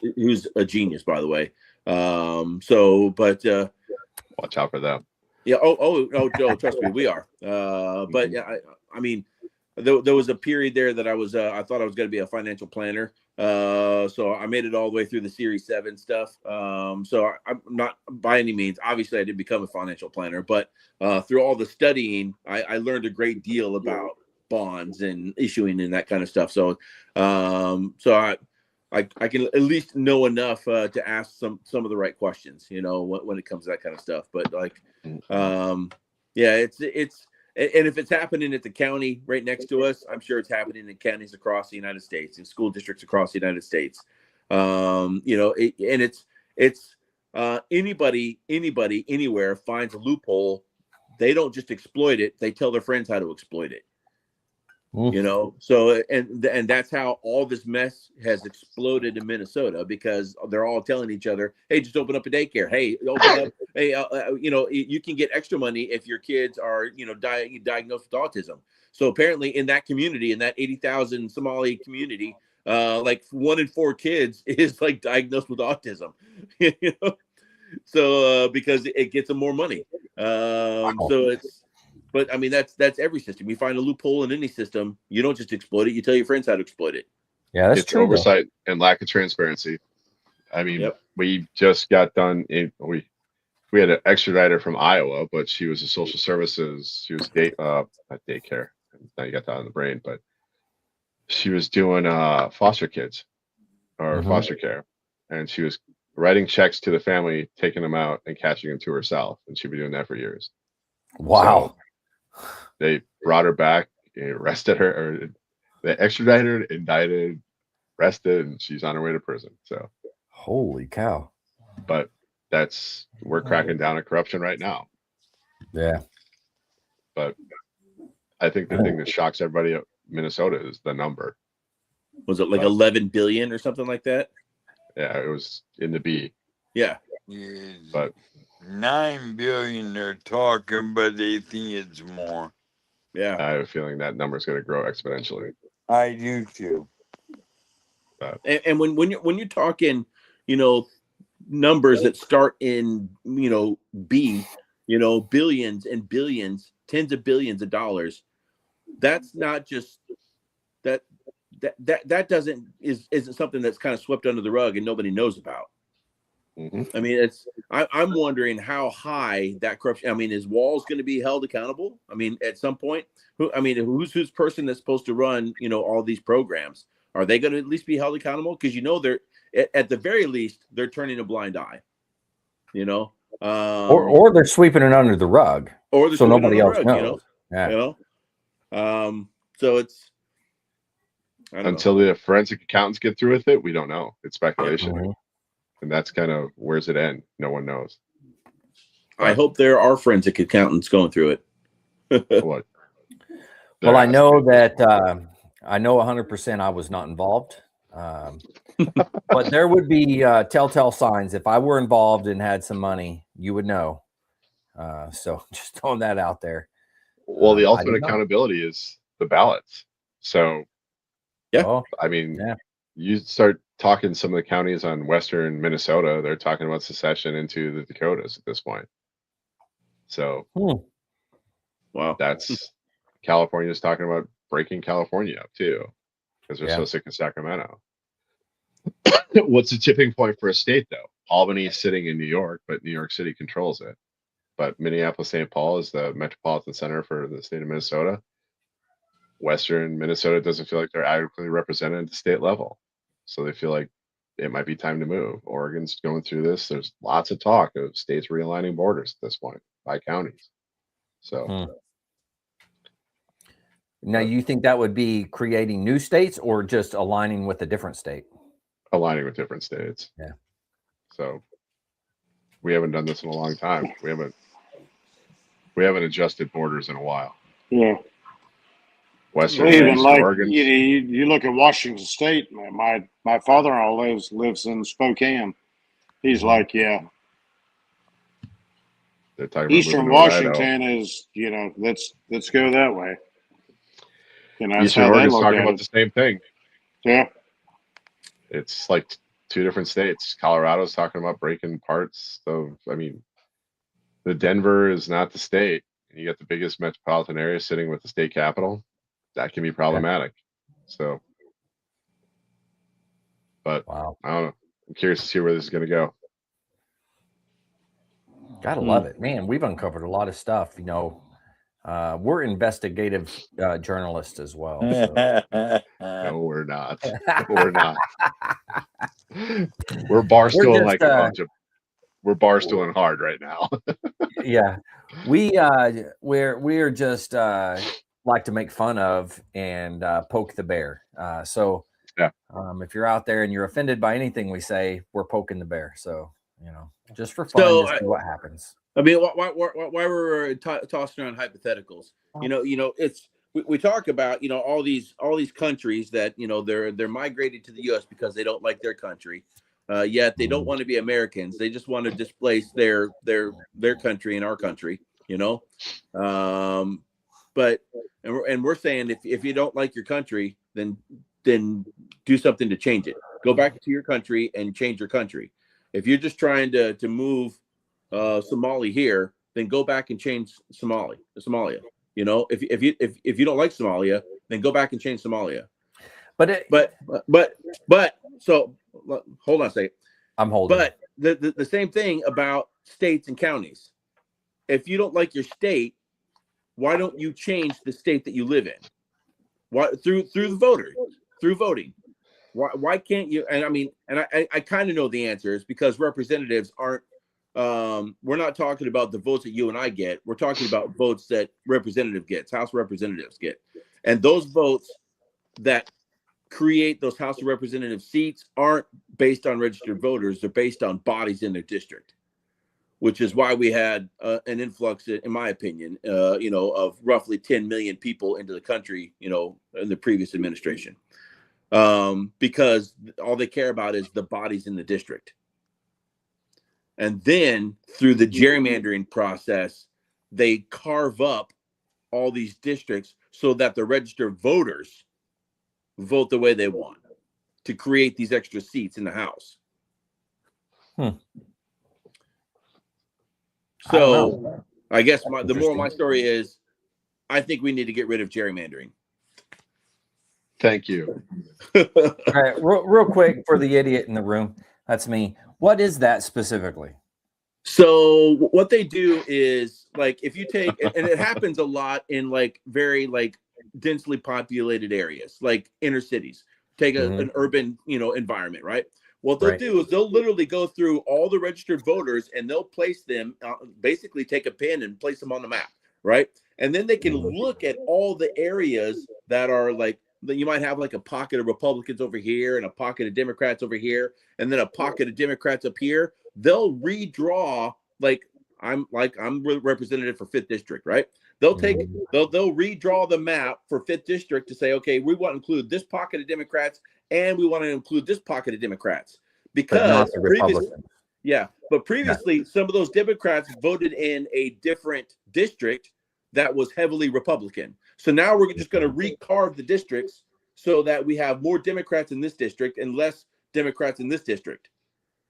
a genius, by the way. Watch out for them. Yeah. Oh, trust me, we are. But yeah, I mean, there was a period there that I thought I was going to be a financial planner. So I made it all the way through the Series 7 stuff. So I'm not by any means, obviously I didn't become a financial planner, but through all the studying, I learned a great deal about bonds and issuing and that kind of stuff. So I can at least know enough to ask some of the right questions, when it comes to that kind of stuff. But like, yeah, and if it's happening at the county right next to us, I'm sure it's happening in counties across the United States, in school districts across the United States. It's anybody, anywhere finds a loophole. They don't just exploit it. They tell their friends how to exploit it. So and that's how all this mess has exploded in Minnesota, because they're all telling each other, hey, just open up a daycare. Hey, open up. Hey, you can get extra money if your kids are diagnosed with autism. So apparently in that community, in that 80,000 Somali community, like 1 in 4 kids is like diagnosed with autism. So because it gets them more money. But I mean, that's every system. You find a loophole in any system, you don't just exploit it. You tell your friends how to exploit it. Yeah, that's it's true. Oversight and lack of transparency. I mean, we just got done. We had an extraditer from Iowa, but she was a social services. She was not daycare. Now you got that on the brain, but she was doing foster kids or foster care, and she was writing checks to the family, taking them out, and cashing them to herself, and she'd been doing that for years. Wow. So they brought her back, arrested her, or they extradited her, indicted, arrested, and she's on her way to prison. So, holy cow! But we're cracking down on corruption right now. Yeah. But I think the thing that shocks everybody at Minnesota is the number. Was it like 11 billion or something like that? Yeah, it was in the B. Yeah. But 9 billion they're talking, but they think it's more. Yeah. I have a feeling that number is going to grow exponentially. I do too. And when you're talking, numbers that start in, B, billions and billions, tens of billions of dollars, that's not just that isn't something that's kind of swept under the rug and nobody knows about. I mean, I'm wondering how high that corruption. I mean, is Walz going to be held accountable? I mean, at some point, who's person that's supposed to run, all these programs? Are they going to at least be held accountable? Because they're at the very least they're turning a blind eye. Or they're sweeping it under the rug, or so nobody else knows. So it's until the forensic accountants get through with it, we don't know. It's speculation. And that's kind of where's it end? No one knows. I hope there are forensic accountants going through it. What? Well, I know that I know 100% I was not involved, but there would be telltale signs. If I were involved and had some money, you would know. So just throwing that out there. Well, the ultimate accountability is the ballots. So, you start talking some of the counties on western Minnesota, they're talking about secession into the Dakotas at this point. So, wow, that's California's talking about breaking California up too, because they're so sick of Sacramento. What's the tipping point for a state though? Albany is sitting in New York, but New York City controls it. But Minneapolis-St. Paul is the metropolitan center for the state of Minnesota. Western Minnesota doesn't feel like they're adequately represented at the state level. So they feel like it might be time to move. Oregon's going through this. There's lots of talk of states realigning borders at this point by counties. So now you think that would be creating new states or just aligning with a different state? Aligning with different states. Yeah. So we haven't done this in a long time. We haven't adjusted borders in a while. Yeah. Western even like Oregon. You look at Washington State. My father-in-law lives in Spokane. He's like, they're talking about Eastern Washington is, let's go that way. Eastern Oregon's talking about the same thing. Yeah. It's like two different states. Colorado's talking about breaking parts of. I mean, the Denver is not the state. You got the biggest metropolitan area sitting with the state capital. That can be problematic. So, but I don't know. I'm curious to see where this is going to go. Gotta love it, man. We've uncovered a lot of stuff. We're investigative journalists as well. So. No, we're not. We're not. We're barstooling like a bunch of. We're barstooling hard right now. Yeah, we're just like to make fun of and poke the bear. If you're out there and you're offended by anything we say, we're poking the bear. So just for fun, to see what happens. I mean, why we're tossing around hypotheticals? It's we talk about all these countries that they're migrating to the U.S. because they don't like their country. Yet they don't want to be Americans. They just want to displace their country and our country, But we're saying if you don't like your country, then do something to change it. Go back to your country and change your country. If you're just trying to move Somali here, then go back and change Somalia. If you don't like Somalia, then go back and change Somalia. But so hold on a second. I'm holding. But the same thing about states and counties. If you don't like your state, why don't you change the state that you live in? Why through the voter, through voting? Why can't you? And I mean, and I kind of know the answer is because representatives aren't. We're not talking about the votes that you and I get. We're talking about votes that representative gets, House representatives get, and those votes that create those House of Representative seats aren't based on registered voters. They're based on bodies in their district, which is why we had an influx, in my opinion, of roughly 10 million people into the country, in the previous administration, because all they care about is the bodies in the district. And then through the gerrymandering process, they carve up all these districts so that the registered voters vote the way they want to create these extra seats in the House. So I guess the moral of my story is I think we need to get rid of gerrymandering. Thank you. All right, real quick for the idiot in the room. That's me. What is that specifically? So what they do is, like, if you take, and it happens a lot in very densely populated areas, like inner cities, take an urban, environment, right? What they'll do is they'll literally go through all the registered voters and they'll place them, basically take a pin and place them on the map, right? And then they can look at all the areas that are that you might have like a pocket of Republicans over here and a pocket of Democrats over here, and then a pocket of Democrats up here. They'll redraw, I'm representative for 5th district, right? They'll redraw the map for 5th district to say, okay, we want to include this pocket of Democrats and we want to include this pocket of Democrats, because previously some of those Democrats voted in a different district that was heavily Republican. So now we're just going to recarve the districts so that we have more Democrats in this district and less Democrats in this district,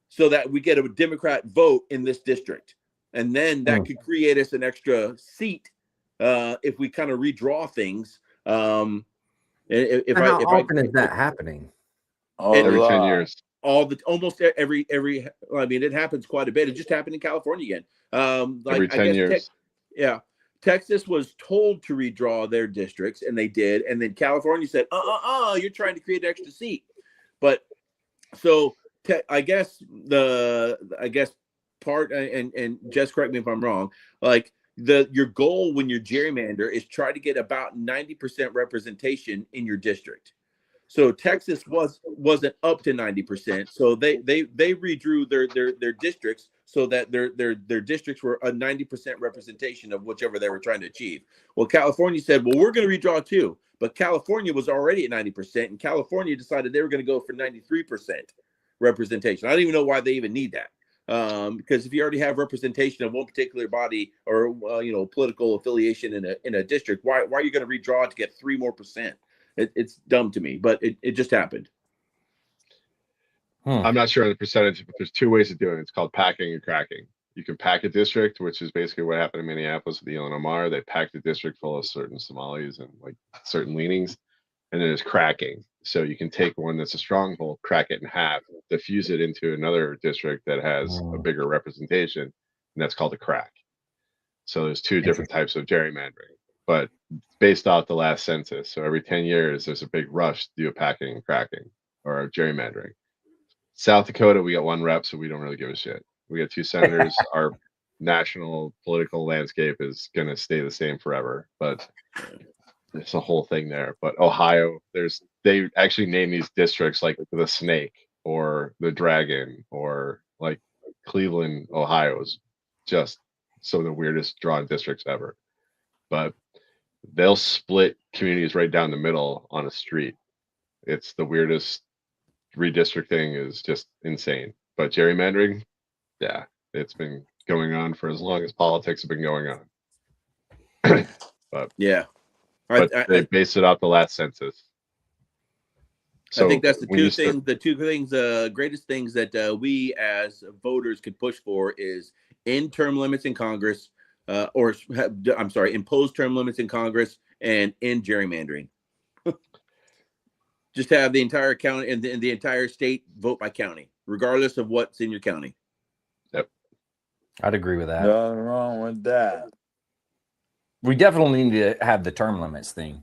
so that we get a Democrat vote in this district. And then that could create us an extra seat if we kind of redraw things. How often is that happening? Every 10 years. Almost every. I mean, it happens quite a bit. It just happened in California again. Every 10 years. Texas was told to redraw their districts, and they did. And then California said, you're trying to create an extra seat. But so I guess part, and just correct me if I'm wrong, your goal when you gerrymander is try to get about 90% representation in your district. So Texas wasn't up to 90%, so they redrew their districts so that their districts were a 90% representation of whichever they were trying to achieve. Well, California said, well, we're going to redraw too, but California was already at 90%, and California decided they were going to go for 93% representation. I don't even know why they even need that, because if you already have representation of one particular body or political affiliation in a district, why are you going to redraw to get 3% more? It's dumb to me, but it just happened. I'm not sure of the percentage, but there's two ways of doing it. It's called packing and cracking. You can pack a district, which is basically what happened in Minneapolis with the Omar. They packed a district full of certain Somalis and certain leanings. And then there's cracking. So you can take one that's a stronghold, crack it in half, diffuse it into another district that has a bigger representation, and that's called a crack. So there's two different types of gerrymandering, but based off the last census. So every 10 years, there's a big rush to do a packing and cracking or gerrymandering. South Dakota, we got 1 rep, so we don't really give a shit. We got 2 senators. Our national political landscape is going to stay the same forever, but there's a whole thing there. But Ohio, they actually name these districts like the snake or the dragon, or Cleveland, Ohio is just some of the weirdest drawn districts ever. But they'll split communities right down the middle on a street. It's the weirdest. Redistricting is just insane. But gerrymandering, yeah, it's been going on for as long as politics have been going on. But they based it off the last census. So I think that's the two greatest things that we as voters could push for is end term limits in Congress, impose term limits in Congress, and end gerrymandering. Just have the entire county and the entire state vote by county, regardless of what's in your county. Yep. I'd agree with that. Nothing wrong with that. We definitely need to have the term limits thing.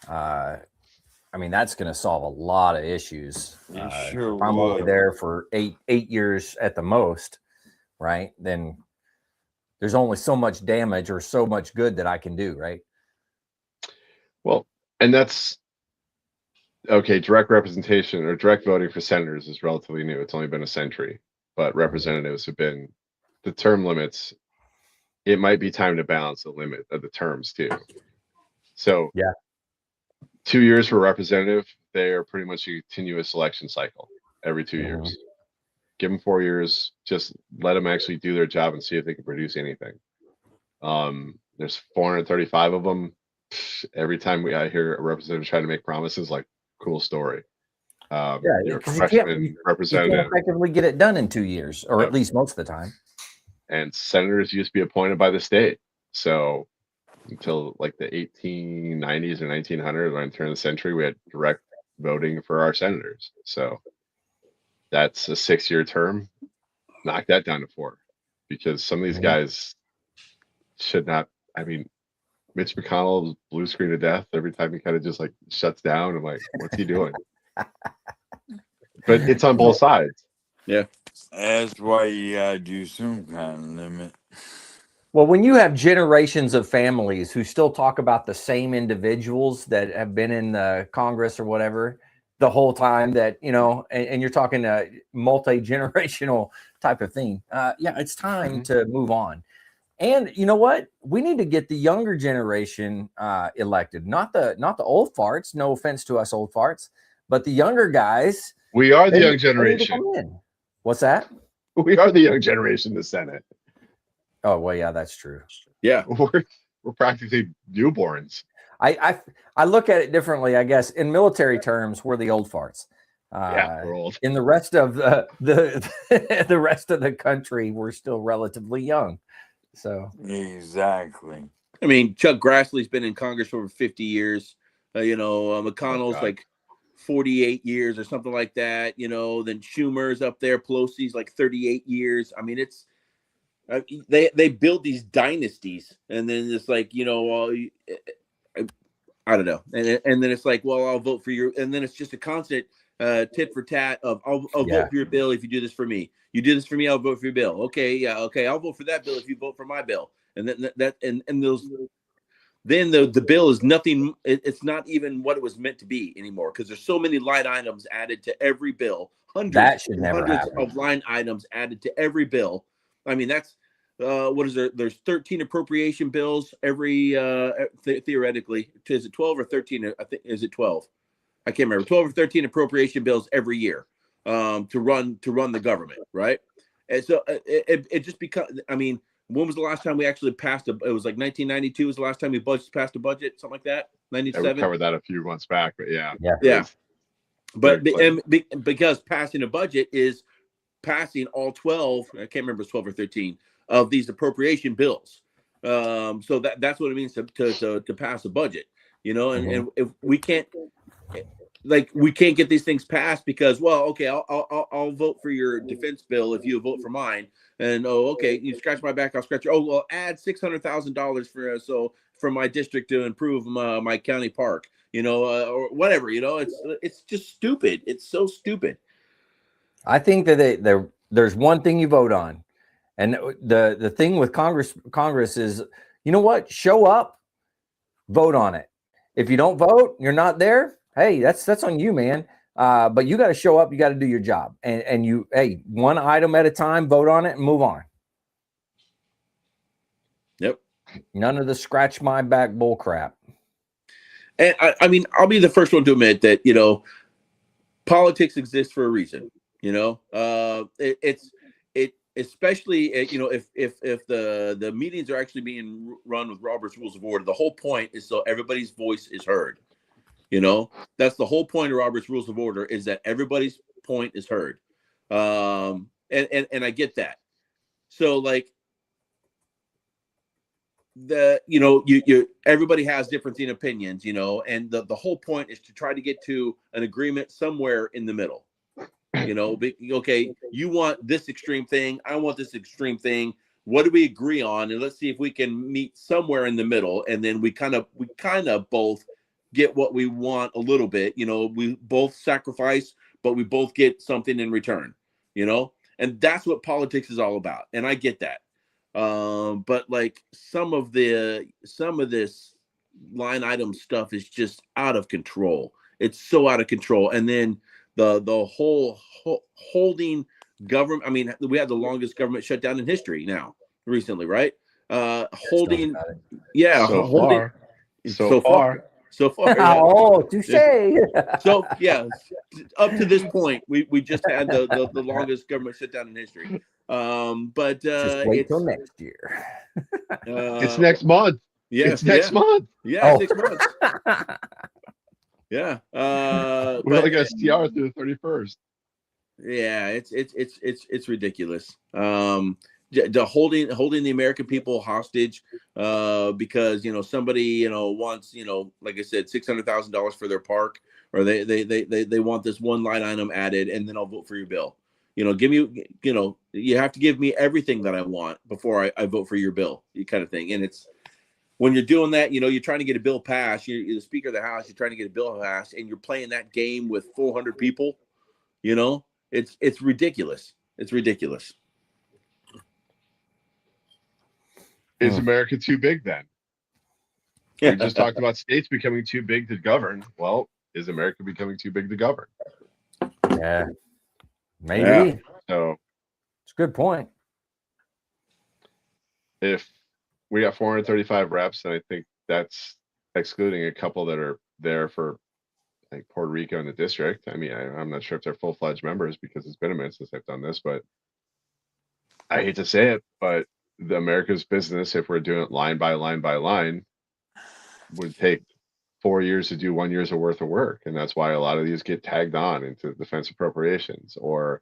I mean, that's going to solve a lot of issues. Sure if I'm only would. there for eight years at the most, right? Then there's only so much damage or so much good that I can do, right? Well, and that's okay. Direct representation or direct voting for senators is relatively new. It's only been a century, but representatives have been the term limits. It might be time to balance the limit of the terms too. So yeah, 2 years for representative, they are pretty much a continuous election cycle every 2 years. Give them 4 years, just let them actually do their job and see if they can produce anything. There's 435 of them. Every time I hear a representative try to make promises, like, cool story. You're a freshman representative. You can't effectively get it done in 2 years, or at least most of the time. And senators used to be appointed by the state. So until like the 1890s or 1900s, around the turn of the century, we had direct voting for our senators. So that's a 6-year term. Knock that down to 4, because some of these guys should not. I mean, Mitch McConnell blue screen to death every time he kind of just like shuts down. I'm like, what's he doing? But it's on both sides. Yeah. That's why you gotta do some kind of limit. Well, when you have generations of families who still talk about the same individuals that have been in the Congress or whatever the whole time, that, you know, and you're talking a multi-generational type of thing. Yeah, it's time to move on. And you know what? We need to get the younger generation elected, not the old farts. No offense to us old farts, but the younger guys. We are the young generation. What's that? We are the young generation in the Senate. Oh, well, yeah, that's true. Yeah. We're practically newborns. I look at it differently, I guess. In military terms, we're the old farts. Yeah, we're old. In the rest of the rest of the country, we're still relatively young. So exactly. I mean, Chuck Grassley's been in Congress for over 50 years. McConnell's like 48 years or something like that. You know, then Schumer's up there. Pelosi's like 38 years. I mean, it's they build these dynasties, and then it's like, you know, I don't know, and then it's like, well, I'll vote for your, and then it's just a constant tit for tat of I'll vote for your bill if you do this for me. You do this for me, I'll vote for your bill. Okay, yeah, okay, I'll vote for that bill if you vote for my bill. And then the bill is nothing. It's not even what it was meant to be anymore, because there's so many line items added to every bill. Hundreds of line items added to every bill. I mean, that's what is there? There's 13 appropriation bills every theoretically. Is it 12 or 13? I think, is it 12? I can't remember. 12 or 13 appropriation bills every year to run the government, right? And so it just becomes. I mean, when was the last time we actually passed it was like 1992 was the last time we passed a budget, something like that. 97. Yeah, we covered that a few months back, but yeah. But because passing a budget is passing all 12. I can't remember, it's 12 or 13 of these appropriation bills. So that's what it means to pass a budget, you know. And if we can't get these things passed because, well, okay, I'll vote for your defense bill if you vote for mine, and okay, you scratch my back, I'll scratch your. Oh, well, add $600,000 for my district to improve my county park, you know, or whatever, you know. It's just stupid. It's so stupid. I think that there's one thing you vote on, and the thing with Congress is, you know what? Show up, vote on it. If you don't vote, you're not there. Hey, that's on you, man. But you got to show up. You got to do your job, and you, hey, one item at a time, vote on it and move on. Yep. None of the scratch my back bull crap. And I mean, I'll be the first one to admit that, you know, politics exists for a reason. You know, it's especially, you know, if the meetings are actually being run with Robert's Rules of Order, the whole point is so everybody's voice is heard. You know, that's the whole point of Robert's Rules of Order, is that everybody's point is heard. And I get that. So like you everybody has different opinions, you know, and the whole point is to try to get to an agreement somewhere in the middle. Okay, you want this extreme thing, I want this extreme thing. What do we agree on? And let's see if we can meet somewhere in the middle. And then we kind of both get what we want a little bit. We both sacrifice, but we both get something in return. And that's what politics is all about. And I get that. But like some of this line item stuff is just out of control. It's so out of control. And then the whole holding government. I mean, we had the longest government shutdown in history now recently, right? Holding, yeah, so holding far. So far, yeah. Oh, touche. So yeah, up to this point, we just had the longest government shutdown in history. But just wait till next year. It's next month. Yeah, it's next month. Yeah, 6 months. Yeah. We're like STR through the 31st. Yeah, it's ridiculous. The holding the American people hostage because somebody wants like I said $600,000 for their park, or they want this one line item added, and then I'll vote for your bill. Give me you have to give me everything that I want before I vote for your bill, kind of thing. And it's when you're doing that, you're trying to get a bill passed. You're the Speaker of the House. You're trying to get a bill passed, and you're playing that game with 400 people. It's ridiculous. It's ridiculous. Is America too big then? We just talked about states becoming too big to govern. Well, is America becoming too big to govern? Yeah, maybe. Yeah. So it's a good point. If we got 435 reps, and I think that's excluding a couple that are there for like Puerto Rico and the district. I mean, I'm not sure if they're full-fledged members because it's been a minute since I've done this, but I hate to say it, but the America's business, if we're doing it line by line by line, would take 4 years to do 1 year's worth of work. And that's why a lot of these get tagged on into defense appropriations, or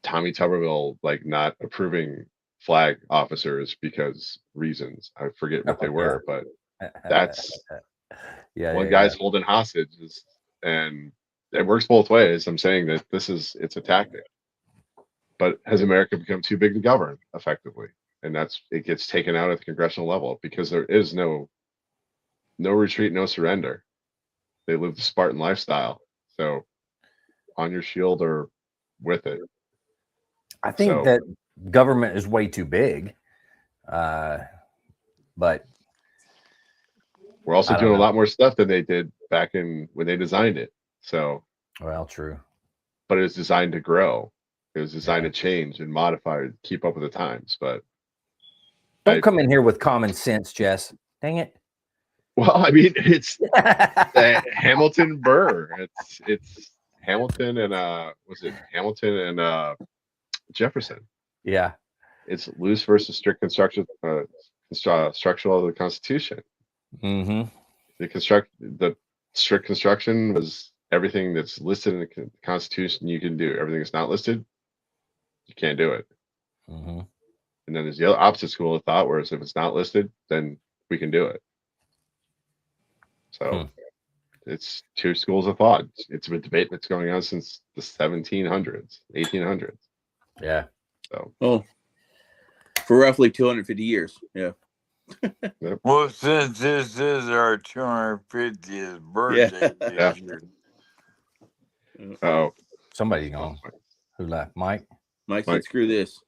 Tommy Tuberville like not approving flag officers because reasons. I forget what they were, but that's one guy's holding hostages, and it works both ways. I'm saying that it's a tactic. But has America become too big to govern effectively? And it gets taken out at the congressional level because there is no retreat, no surrender. They live the Spartan lifestyle. So on your shield or with it. I think that government is way too big. But we're also doing a lot more stuff than they did back when they designed it. So true. But it was designed to grow. It was designed to change and modify to keep up with the times. But don't come in here with common sense, Jess. Dang it. Well, I mean, it's Hamilton Burr. It's Hamilton and was it Hamilton and Jefferson? Yeah. It's loose versus strict construction structural of the Constitution. Mm-hmm. The strict construction was everything that's listed in the Constitution you can do. Everything that's not listed, you can't do it. Mm-hmm. And then there's the other opposite school of thought, whereas if it's not listed, then we can do it. So it's two schools of thought. It's a debate that's going on since the 1700s, 1800s. Yeah. So, for roughly 250 years. Yeah. Yep. Well, since this is our 250th birthday this year. Oh, somebody's gone. Who left? Mike said, screw this.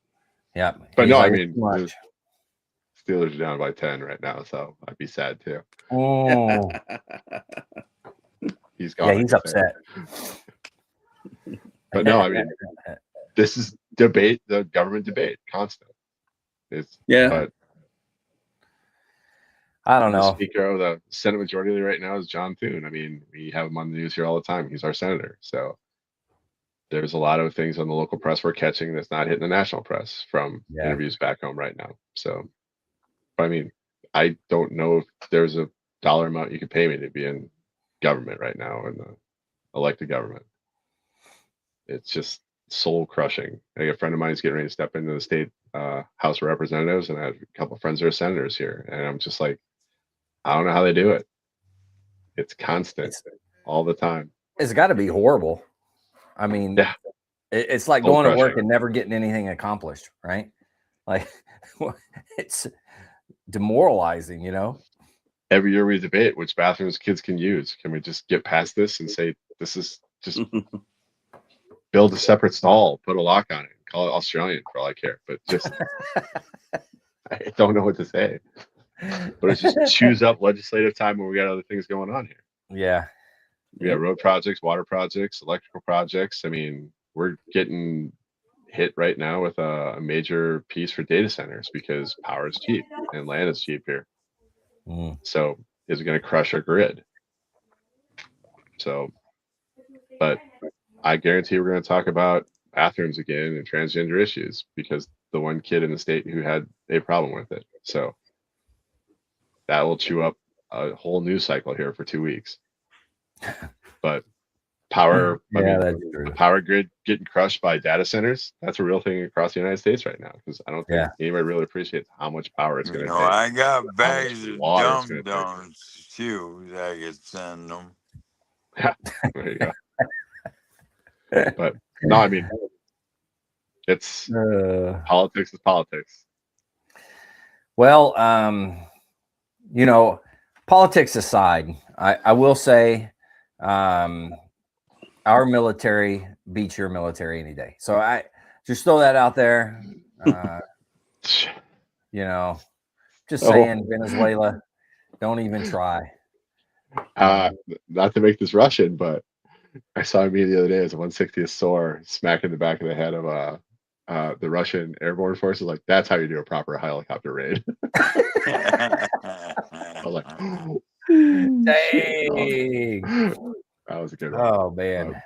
Yeah. But no, I mean, the Steelers are down by 10 right now, so I'd be sad too. Oh. He's gone. Yeah, he's upset. But no, I mean, this is the government debate, constant. But I don't know. The Speaker of the Senate Majority Leader right now is John Thune. I mean, we have him on the news here all the time. He's our senator. So there's a lot of things on the local press we're catching that's not hitting the national press from interviews back home right now. So, I mean, I don't know if there's a dollar amount you could pay me to be in government right now, in the elected government. It's just soul crushing. A friend of mine is getting ready to step into the state House of Representatives, and I have a couple of friends that are senators here, and I'm just like, I don't know how they do it. It's constant all the time. It's got to be horrible. I mean, Yeah. it's like Soul going to work crushing. and never getting anything accomplished, right? Like it's demoralizing, you know? Every year we debate which bathrooms kids can use. Can we just get past this and say this is just build a separate stall, put a lock on it, call it Australian for all I care. But just I don't know what to say. But it's just choose up legislative time when we got other things going on here. Yeah. We got road projects, water projects, electrical projects. I mean, we're getting hit right now with a major piece for data centers because power is cheap and land is cheap here. So is it going to crush our grid? So, but I guarantee we're going to talk about bathrooms again and transgender issues because the one kid in the state who had a problem with it. So that will chew up a whole news cycle here for 2 weeks. But power, the power grid getting crushed by data centers, that's a real thing across the United States right now because I don't think anybody really appreciates how much power it's going to take. I got bags of dum-dums too that I could send them. Yeah, there you go. But no, I mean, it's politics is politics. Well, you know, politics aside, I will say our military beats your military any day. So I just throw that out there. You know, just saying, Venezuela, don't even try. Not to make this Russian, but I saw a meme the other day as a 160th SOAR smacking the back of the head of the Russian airborne forces. Like, that's how you do a proper helicopter raid. I was like, dang. That was a good one. Oh man,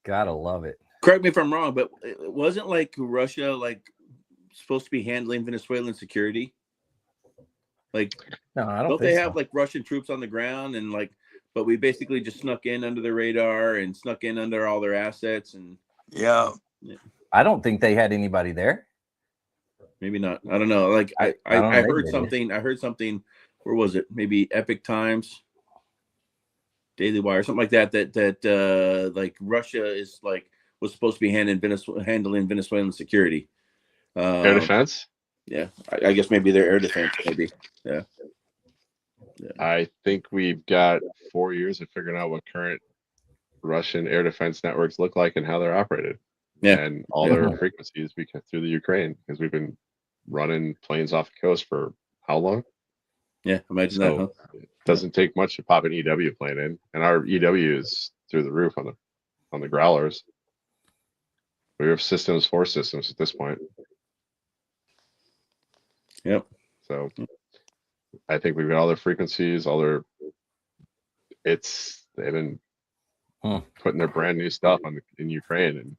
gotta love it. Correct me if I'm wrong, but it wasn't like Russia supposed to be handling Venezuelan security? Like, no, I don't they have like Russian troops on the ground and but we basically just snuck in under the radar and snuck in under all their assets and I don't think they had anybody there. Maybe not. I don't know. Like I heard something. I heard something. Where was it? Maybe Epic Times, Daily Wire, something like that. That like Russia was supposed to be handling Venezuelan security. Air defense. Yeah, I guess maybe their air defense. Maybe. Yeah. I think we've got 4 years of figuring out what current Russian air defense networks look like and how they're operated. Yeah. And all their frequencies through the Ukraine because we've been running planes off the coast for how long? Yeah, imagine that. Huh? It doesn't take much to pop an EW plane in, and our EW is through the roof on the growlers. We have four systems at this point. Yep. So I think we've got all their frequencies, they've been putting their brand new stuff in Ukraine, and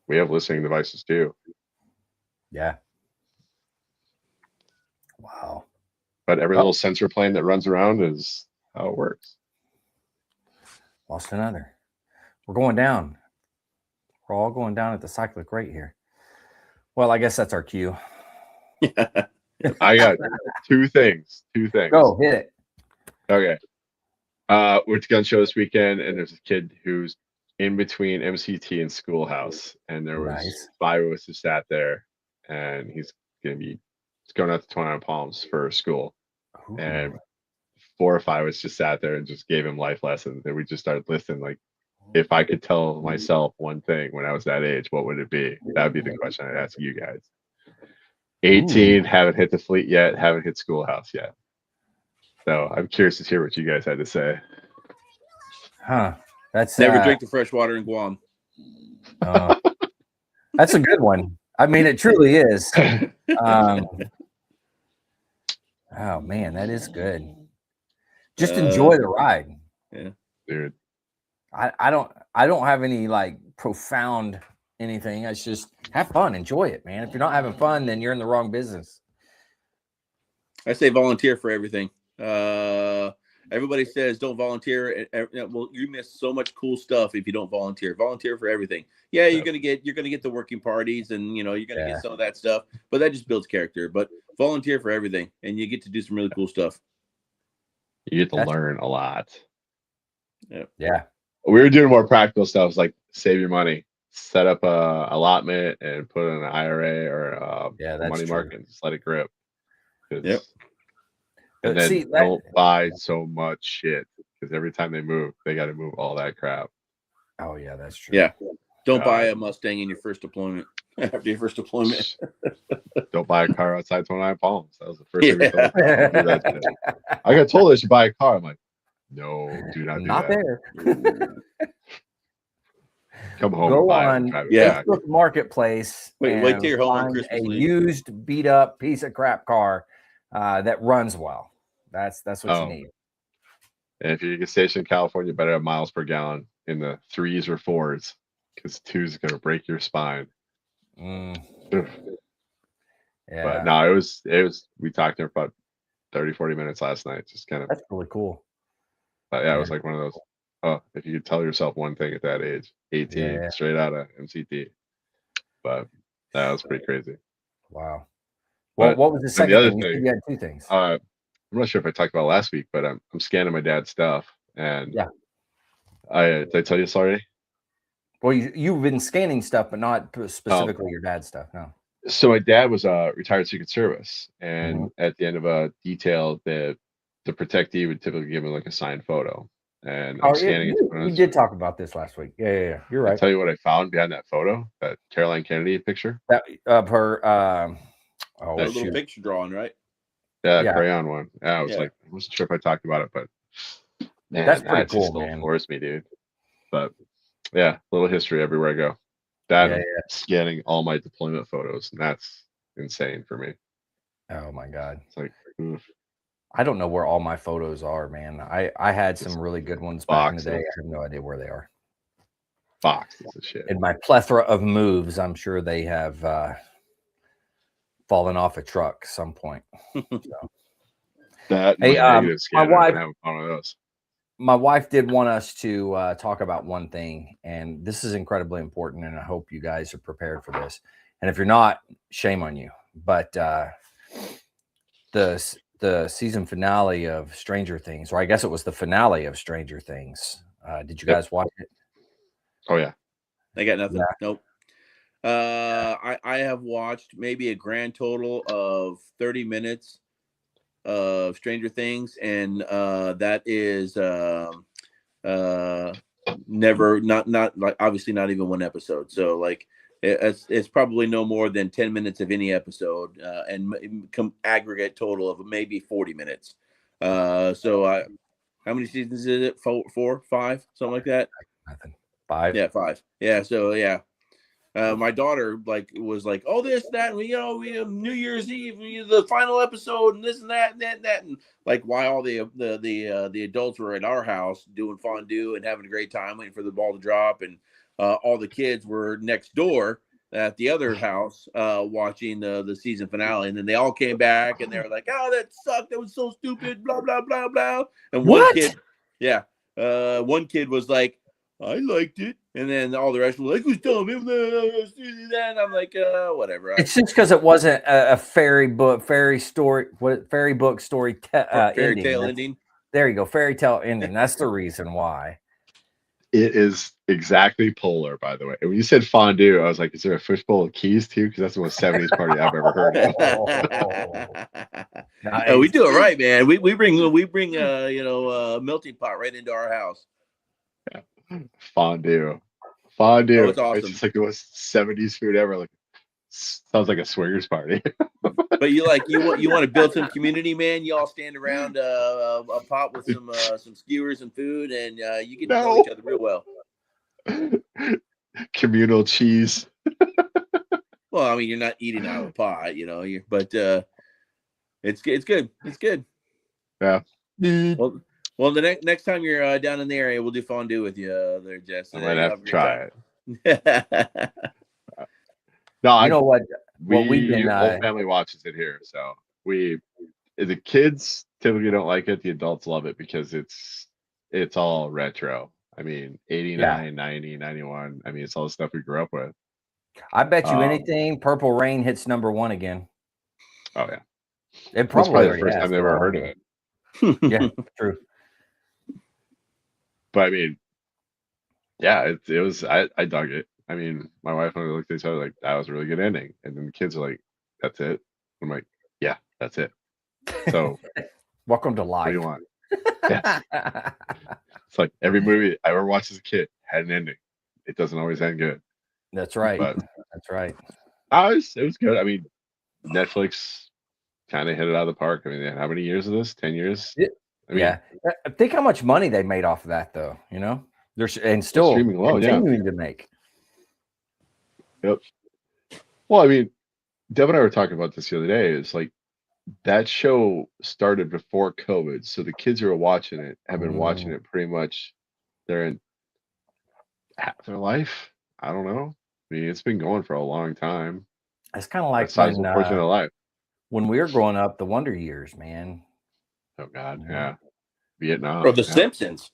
we have listening devices too. Yeah. Wow. But every little sensor plane that runs around is how it works. Lost another. We're going down. We're all going down at the cyclic rate here. Well, I guess that's our cue. I got two things. Go, hit it. Okay. We're at the gun show this weekend, and there's a kid who's in between MCT and Schoolhouse, and there was 5 of us who sat there, and he's going out to 29 Palms for school. Ooh. And 4 or 5 of us just sat there and just gave him life lessons, and we just started listening. Like, if I could tell myself one thing when I was that age, what would it be? That would be the question I'd ask you guys. 18, haven't hit the fleet yet, haven't hit Schoolhouse yet. So I'm curious to hear what you guys had to say. Huh. That's never drink the fresh water in Guam. That's a good one. I mean, it truly is. Oh man, that is good. Just enjoy the ride. Yeah, dude. I don't have any profound anything. It's just have fun, enjoy it, man. If you're not having fun, then you're in the wrong business. I say volunteer for everything. Everybody says don't volunteer. Well, you miss so much cool stuff if you don't volunteer. Volunteer for everything. Yeah, you're gonna get the working parties, and you're gonna get some of that stuff. But that just builds character. But volunteer for everything, and you get to do some really cool stuff. You get to learn a lot. Yeah. We were doing more practical stuff, like save your money. set up a allotment and put in an IRA or a money market and just let it grip. Yep. And then don't buy so much shit because every time they move, they got to move all that crap. Oh yeah, that's true. Yeah. Don't buy a Mustang in your first deployment. After your first deployment. Don't buy a car outside 29 Palms. That was the first thing we told me. Don't do that shit. I got told I should buy a car. I'm like, no, do not do not that. There. Come home Go and buy on it. And Facebook Marketplace. Wait till you're home on find Christmas a Eve. used, beat up piece of crap car that runs well. That's what you need. And if you get stationed in California, you better have miles per gallon in the 3s or 4s because 2's going to break your spine. Yeah. But no, it was we talked there for about 30-40 minutes last night, just kind of. That's really cool. But yeah, it was like one of those, if you could tell yourself one thing at that age, 18, straight out of MCT. But that was pretty crazy. Wow. Well, what was the second other thing? You had 2 things. I'm not sure if I talked about it last week, but I'm scanning my dad's stuff, and did I tell you this already? Well, you've been scanning stuff, but not specifically your dad's stuff. No. So my dad was a retired Secret Service, and at the end of a detail, the protectee would typically give him like a signed photo. And I'm scanning it. We did talk about this last week. Yeah. You're right. I'll tell you what I found behind that photo, that Caroline Kennedy picture. That of her. That little picture drawing, right? Yeah, crayon one. Yeah, I wasn't sure if I talked about it, but man, that's pretty cool, just man. Floors me, dude. But yeah, little history everywhere I go. Dad scanning all my deployment photos, and that's insane for me. Oh my God. It's like, oof. I don't know where all my photos are, man. I had some really good ones back in the day. I have no idea where they are. Boxes of shit. In my plethora of moves, I'm sure they have fallen off a truck some point. So. That my wife did want us to talk about one thing, and this is incredibly important, and I hope you guys are prepared for this. And if you're not, shame on you. But the season finale of Stranger Things, or I guess it was the finale of Stranger Things. Did you guys watch it? Oh yeah. I got nothing. Nope. I have watched maybe a grand total of 30 minutes of Stranger Things, and that is never not like obviously not even one episode. So like it's probably no more than 10 minutes of any episode, and aggregate total of maybe 40 minutes. So how many seasons is it? 4, 5, something like that. Nothing. 5. Yeah, 5. Yeah. So yeah. My daughter was like, oh, this, that, we have New Year's Eve, the final episode, and this and that, and like why all the adults were at our house doing fondue and having a great time waiting for the ball to drop, and all the kids were next door at the other house watching the season finale, and then they all came back and they were like, oh, that sucked, that was so stupid, blah blah blah blah, and one kid was like, I liked it. And then all the rest were like, who's telling me that? And I'm like, whatever. It's just because it wasn't a fairy book story fairy tale ending. There you go. Fairy tale ending. That's the reason why. It is exactly polar, by the way. And when you said fondue, I was like, is there a fishbowl of keys too? Because that's the most 70s party I've ever heard of. Nice. We do it right, man. We bring a melting pot right into our house. Yeah. Fondue. Oh, it's awesome. It's just like the most 70s food ever. Like, sounds like a swingers party. But you want to build some community, man. You all stand around a pot with some skewers and food, and you get to know each other real well. Communal cheese. Well, I mean, you're not eating out of a pot, but it's good. It's good. Yeah. Well, the next time you're down in the area, we'll do fondue with you there, Jess. I might have to try it. No, you know what? Whole family watches it here, so the kids typically don't like it. The adults love it because it's all retro. I mean, 89, 90, 91. I mean, it's all the stuff we grew up with. I bet you anything, Purple Rain hits #1 again. Oh yeah, it probably the first time they ever heard of it. Yeah, true. But I mean, yeah, it was. I dug it. I mean, my wife and I looked at each other like, that was a really good ending. And then the kids are like, that's it? I'm like, yeah, that's it. So welcome to life. What do you want? Yeah. It's like every movie I ever watched as a kid had an ending. It doesn't always end good. That's right. But that's right. It was good. I mean, Netflix kind of hit it out of the park. I mean, how many years of this? 10 years? I mean, think how much money they made off of that, though. You know, they're and still streaming low, continuing to make. Yep. Well, I mean, Deb and I were talking about this the other day. It's like that show started before COVID, so the kids who are watching it have been watching it pretty much their half their life. I don't know. I mean, it's been going for a long time. It's kind of like when, portion of life. When we were growing up, the Wonder Years, man. Oh God, yeah. Vietnam. Or The Simpsons.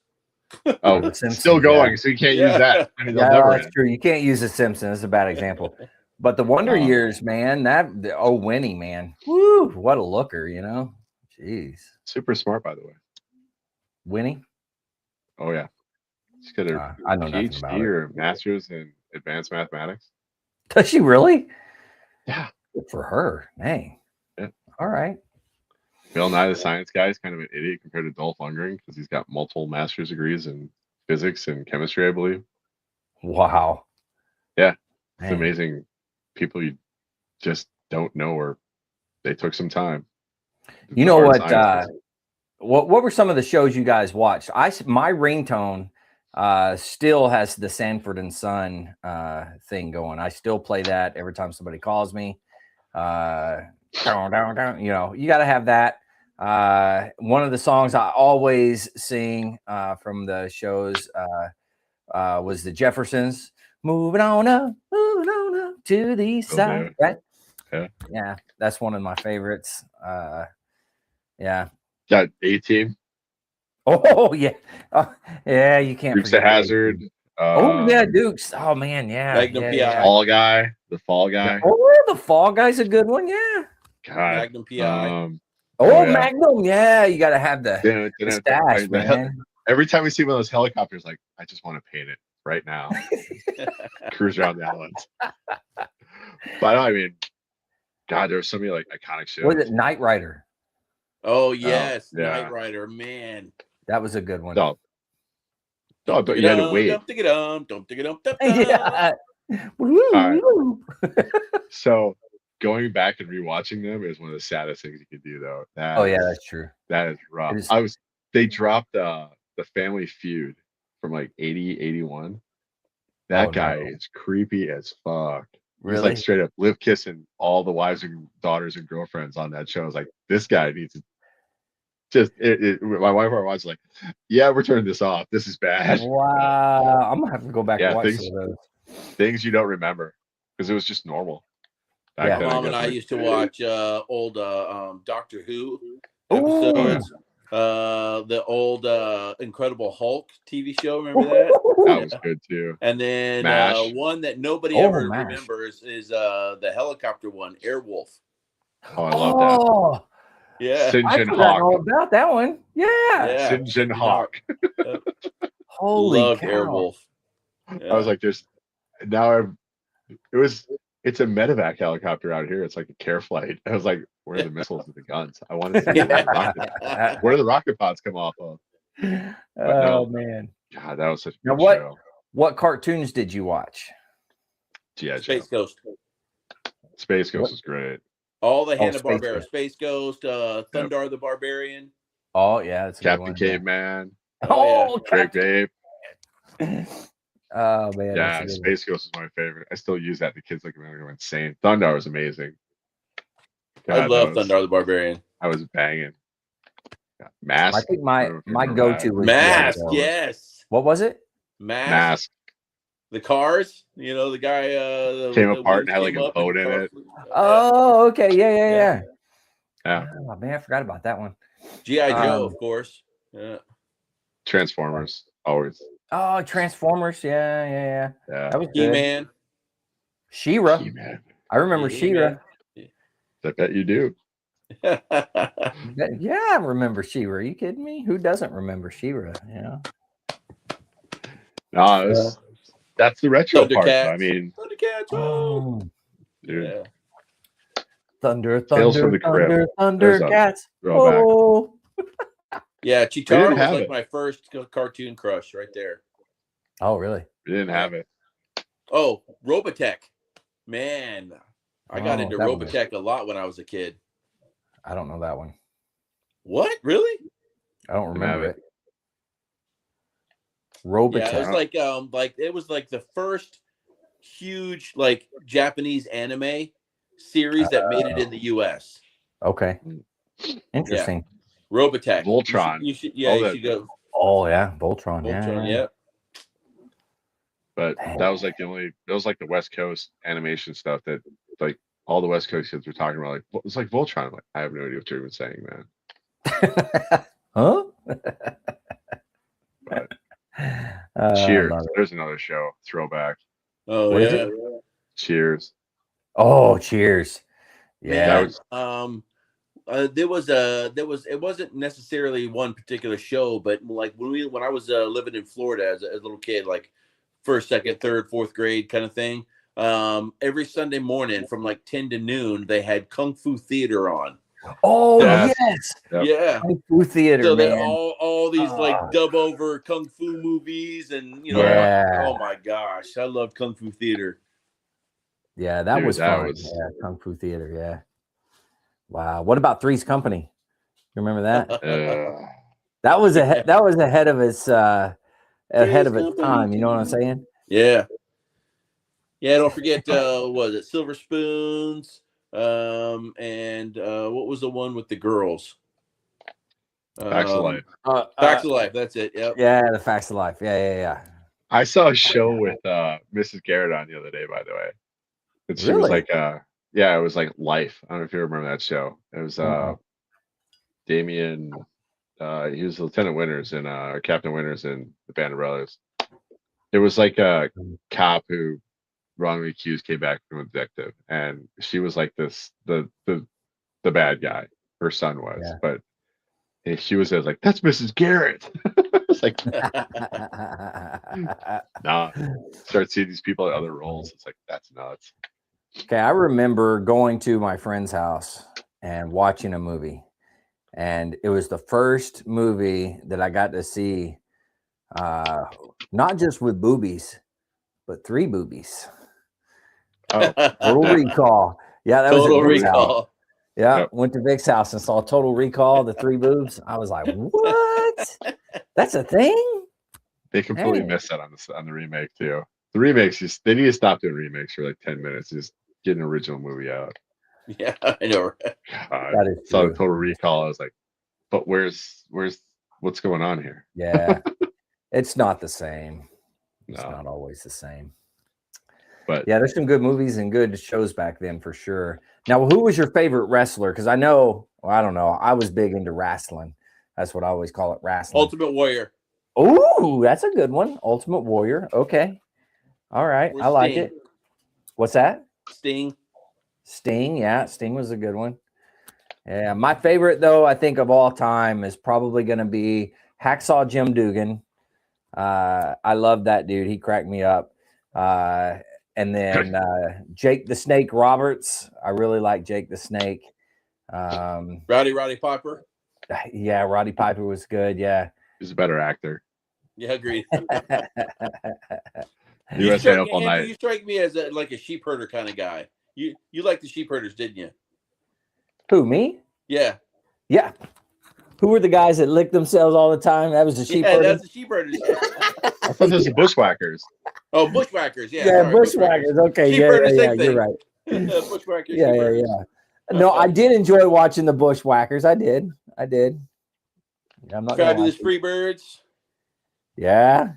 Oh, the Simpsons, still going, so you can't use that. I mean, that's true. You can't use The Simpsons. It's a bad example. But the Wonder Years, man, Winnie, man. Woo, what a looker, you know? Jeez. Super smart, by the way. Winnie? Oh, yeah. She's got a PhD or master's in advanced mathematics. Does she really? Yeah. Good for her. Dang. Yeah. All right. Bill Nye the Science Guy is kind of an idiot compared to Dolph Lundgren because he's got multiple master's degrees in physics and chemistry, I believe. Wow. Yeah. It's amazing. People you just don't know, or they took some time. You know what? What were some of the shows you guys watched? My ringtone still has the Sanford and Son thing going. I still play that every time somebody calls me. Down. You know, you got to have that. One of the songs I always sing from the shows was the Jeffersons. Moving on up to the east side. Right? Yeah, that's one of my favorites. Yeah. Got A-Team. Oh yeah, yeah. You can't. Dukes of Hazzard. Oh yeah, Dukes. Oh man, yeah. Magnum PI. Fall Guy. The Fall Guy. Oh, the Fall Guy's a good one. Yeah. God. Magnum PI. Magnum. Yeah, you got to have the stash, man. Every time we see one of those helicopters, like I just want to paint it right now. Cruise around the islands. But I mean, God, there's so many like iconic shows. Was it Knight Rider? Oh yes, Knight Rider, man. That was a good one. No, but you had to wait. Yeah. So going back and rewatching them is one of the saddest things you could do, though. That's true. That is rough. They dropped the Family Feud from like 80, 81. That guy is creepy as fuck. Really? He's like straight up live kissing all the wives and daughters and girlfriends on that show. I was like, this guy needs to just my wife was like, yeah, we're turning this off. This is bad. Wow. I'm gonna have to go back and watch those. Things you don't remember because it was just normal. Mom and I used to watch old Doctor Who episodes. The old Incredible Hulk TV show. Remember that? That was good too. And then one that nobody ever remembers is the helicopter one, Airwolf. Oh, I love that. Yeah, I forgot all about that one. Yeah. Sinjin Hawk. Holy Loved cow. Airwolf. Yeah. I was like, it's a medevac helicopter out here. It's like a care flight. I was like, where are the missiles and the guns? I want to see where do the rocket pods come off of? Man. God, that was such a good show. What cartoons did you watch? Space Ghost. Space Ghost was great. All the Hanna-Barbera. Space Ghost, Thundar the Barbarian. Oh, yeah. That's Captain Caveman. Greg Babe. Oh, man. Yeah, Space Ghost is my favorite. I still use that. The kids look at me and go insane. Thundar was amazing. God, I love Thundar the Barbarian. I was banging. Mask. I think my go-to was Mask. Yes. What was it? Mask. The cars, the guy came apart and had like a boat in it. Oh, okay. Yeah. Oh man, I forgot about that one. G.I. Joe, of course. Yeah. Transformers, always. Oh, Transformers. Yeah. That was good. He-Man. She-Ra. I remember She-Ra. I bet you do. Yeah, I remember She-Ra. Are you kidding me? Who doesn't remember She-Ra? No, That's the retro part. Thundercats. I mean, Thundercats. Oh, dude, Yeah. Thunder, Tales from thunder, the Crypt. thunder, There's a Thundercats. throwback. Oh, Yeah, We Chitara didn't was have like it. my first cartoon crush right there. oh, really? We didn't have it. Oh, Robotech. Man, I got Oh, into that one is- Robotech a lot when I was a kid. I don't know that one. What? Really? I don't Didn't have remember it. Yeah, Robotech. it was like it was like the first huge like Japanese anime series that made it in the US. Okay. Interesting. Robotech. Voltron. You should go. Oh yeah, Voltron. Voltron, Yeah. But that was like the West Coast animation stuff that like all the West Coast kids were talking about. Like it's like Voltron. I'm like, I have no idea what you're even saying, man. Huh? But I Cheers. love it. There's another show throwback. Oh What is yeah. it? Cheers. Oh, Cheers. Yeah. Man, there was it wasn't necessarily one particular show, but like when I was living in Florida as a little kid, like first, second, third, fourth grade kind of thing. Every Sunday morning from like 10 to noon, they had Kung Fu Theater on. Oh Yes. yes. Yep. Yeah. Kung Fu Theater, So man. that all these like dub over Kung Fu movies and Yeah. oh my gosh, I love Kung Fu Theater. Yeah, that was fun. Yeah, Kung Fu Theater. Yeah. Wow. What about Three's Company? You remember that? That was ahead of its time. You know what I'm saying? Yeah. Yeah. Don't forget. Was it Silver Spoons? And what was the one with the girls? Facts of Life. Facts of Life. That's it. Yep. Yeah, the Facts of Life. Yeah. I saw a show with Mrs. Garrett on the other day, by the way. And she was like, it was like Life. I don't know if you remember that show. It was Damien. He was Lieutenant Winters and Captain Winters in the Band of Brothers. It was like a cop who wrongly accused came back from a detective, and she was like the bad guy. Her son was, but she was like, "That's Mrs. Garrett." It's like, nah. Start seeing these people in other roles. It's like that's nuts. Okay, I remember going to my friend's house and watching a movie, and it was the first movie that I got to see, not just with boobies, but 3 boobies. Oh, Total Recall. Yeah, that Total was Recall. Yeah, Yep. Went to Vic's house and saw Total Recall, the 3 boobs. I was like, what? That's a thing? They completely missed that on the remake too. The remakes they need to stop doing remakes for like 10 minutes. Just get an original movie out. Yeah, I know. That is saw true. Total Recall. I was like, but where's what's going on here? Yeah, it's not the same. It's No. not always the same. But yeah, there's some good movies and good shows back then for sure. Now, who was your favorite wrestler? Because I know, I don't know. I was big into wrestling. That's what I always call it, wrestling. Ultimate Warrior. Oh, that's a good one. Ultimate Warrior. Okay. All right. I like it. What's that? Sting. Yeah. Sting was a good one. Yeah. My favorite, though, I think of all time is probably going to be Hacksaw Jim Dugan. I love that dude. He cracked me up. And then Jake the Snake Roberts. I really like Jake the Snake. Roddy Piper. Yeah, Roddy Piper was good. Yeah. He's a better actor. Yeah, agreed. You stay up all night. You strike me as like a sheep herder kind of guy. You like the sheep herders, didn't you? Who, me? Yeah. Yeah. Who were the guys that licked themselves all the time? That was the sheep herders. Yeah, that's the sheep herders. I thought those were bushwhackers. Oh, bushwhackers. Yeah. Yeah, bushwhackers. Okay. Sheep Yeah, herders, yeah, same you're thing. right. Bushwhackers. Yeah. No, I did enjoy watching the bushwhackers. I did. Yeah, I'm not Fabulous Freebirds. Yeah.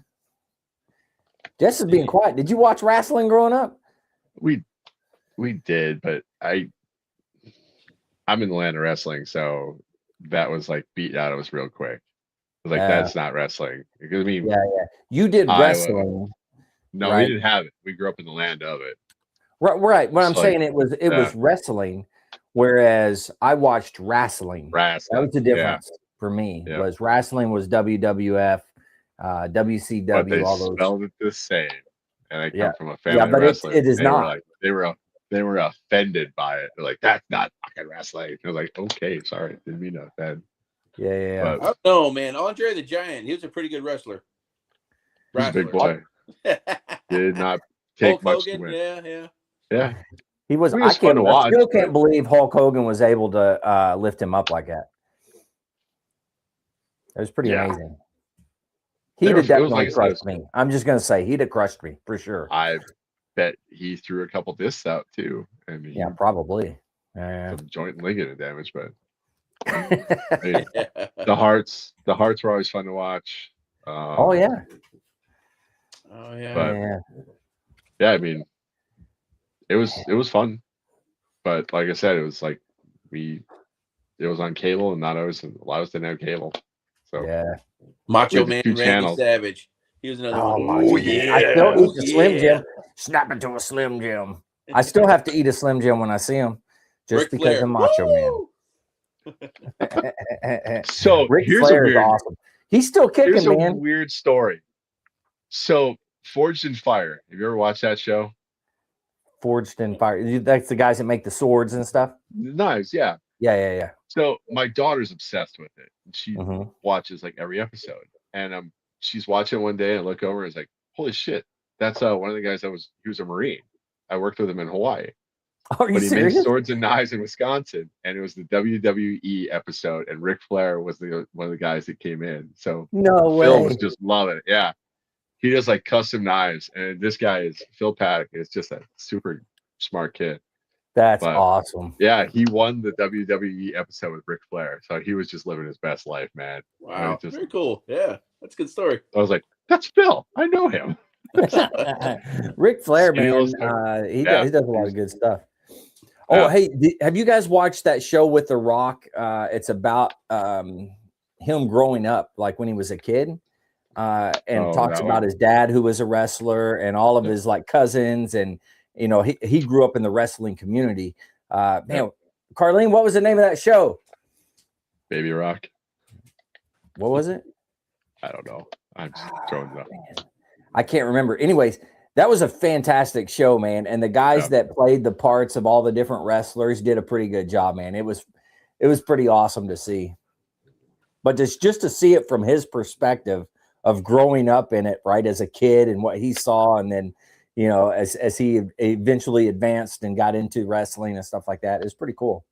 Jess is being quiet. Did you watch wrestling growing up? We did, but I'm in the land of wrestling, so that was like beat out of us real quick. Like that's not wrestling. Because I mean, yeah. You did wrestling. No, right? We didn't have it. We grew up in the land of it. Right. What I'm saying, it was wrestling, whereas I watched wrestling. That was the difference for me. Yeah. Was wrestling was WWF, WCW, but they all those. spelled it the same. and I come from a family of but wrestling. it is they not. Were like they were offended by it. They're like, that's not fucking wrestling. I was like, okay, sorry, didn't mean to offend. Yeah. But, I don't know, man. Andre the Giant, he was a pretty good wrestler. He's a big boy. Did not take Hulk much Hogan, to win. Yeah. He was. I fun to watch, still can't believe Hulk Hogan was able to lift him up like that. It was pretty amazing. He'd have definitely crushed me. I'm just gonna say he'd have crushed me for sure. I bet he threw a couple discs out too. I mean, yeah, probably. Some joint and ligament damage, but I mean, the hearts were always fun to watch. Oh yeah. But I mean, it was fun. But like I said, it was like it was on cable and not always. A lot of us didn't have cable. So Macho Man Randy Savage. He was another one. Oh yeah. I still eat the Slim Jim. Snap into a Slim Jim. I still have to eat a Slim Jim when I see him, just Ric because Flair. of Macho Man. So Ric here's Flair a weird, is awesome. He's still kicking, here's man. a weird story. So Forged in Fire. Have you ever watched that show? Forged in Fire. That's the guys that make the swords and stuff. Nice, yeah. Yeah. So my daughter's obsessed with it. She watches like every episode, and she's watching one day and I look over and it's like, holy shit, that's one of the guys he was a Marine. I worked with him in Hawaii. Are you serious? He made swords and knives in Wisconsin, and it was the WWE episode, and Ric Flair was one of the guys that came in. So Phil was just loving it. Yeah, he does like custom knives, and this guy is Phil Paddock. Is just a super smart kid. That's awesome. Yeah, he won the WWE episode with Ric Flair, so he was just living his best life, man. Wow, very cool. Yeah, that's a good story. I was like, that's Phil. I know him. Ric Flair, man, he does a lot of good stuff. Oh, hey, have you guys watched that show with The Rock? It's about him growing up, like when he was a kid, and talks about his dad who was a wrestler and all of his like cousins, and you know he grew up in the wrestling community. Man, Carlene, what was the name of that show? Baby Rock. What was it? I don't know. I'm just throwing it up. I can't remember. Anyways, that was a fantastic show, man. And the guys that played the parts of all the different wrestlers did a pretty good job, man. It was pretty awesome to see. But just to see it from his perspective of growing up in it, right, as a kid and what he saw, and then, you know, as he eventually advanced and got into wrestling and stuff like that, is pretty cool.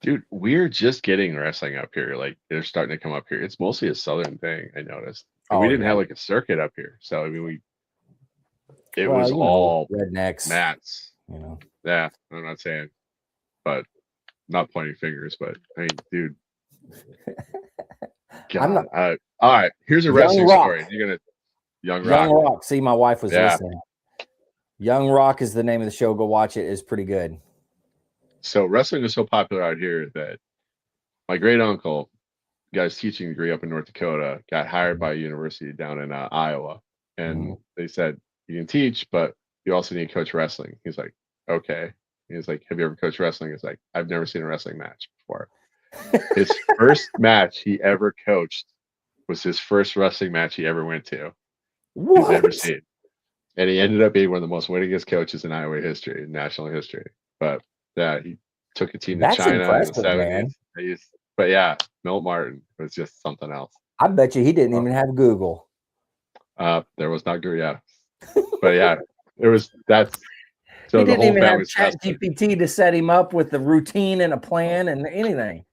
Dude, we're just getting wrestling up here. Like, they're starting to come up here. It's mostly a southern thing, I noticed. We didn't have like a circuit up here. So, I mean, it was all rednecks, mats. You know. Yeah, I'm not saying, but not pointing fingers, but I mean, dude. God, all right, here's a wrestling story. You're gonna Young Rock. See, my wife was listening. Young Rock is the name of the show. Go watch it. It's pretty good. So wrestling is so popular out here that my great uncle, guy's teaching degree up in North Dakota, got hired by a university down in Iowa, and they said, you can teach, but you also need to coach wrestling. He's like, okay. He's like, have you ever coached wrestling? He's like, I've never seen a wrestling match before. His first match he ever coached was his first wrestling match he ever went to. He's ever seen. And he ended up being one of the most winningest coaches in Iowa history, national history. But yeah, he took a team to China in the 70s. But yeah, Milt Martin was just something else. I bet you he didn't even have Google. There was not Google, yeah. But yeah, that's so he the didn't whole even have family's ChatGPT to set him up with the routine and a plan and anything.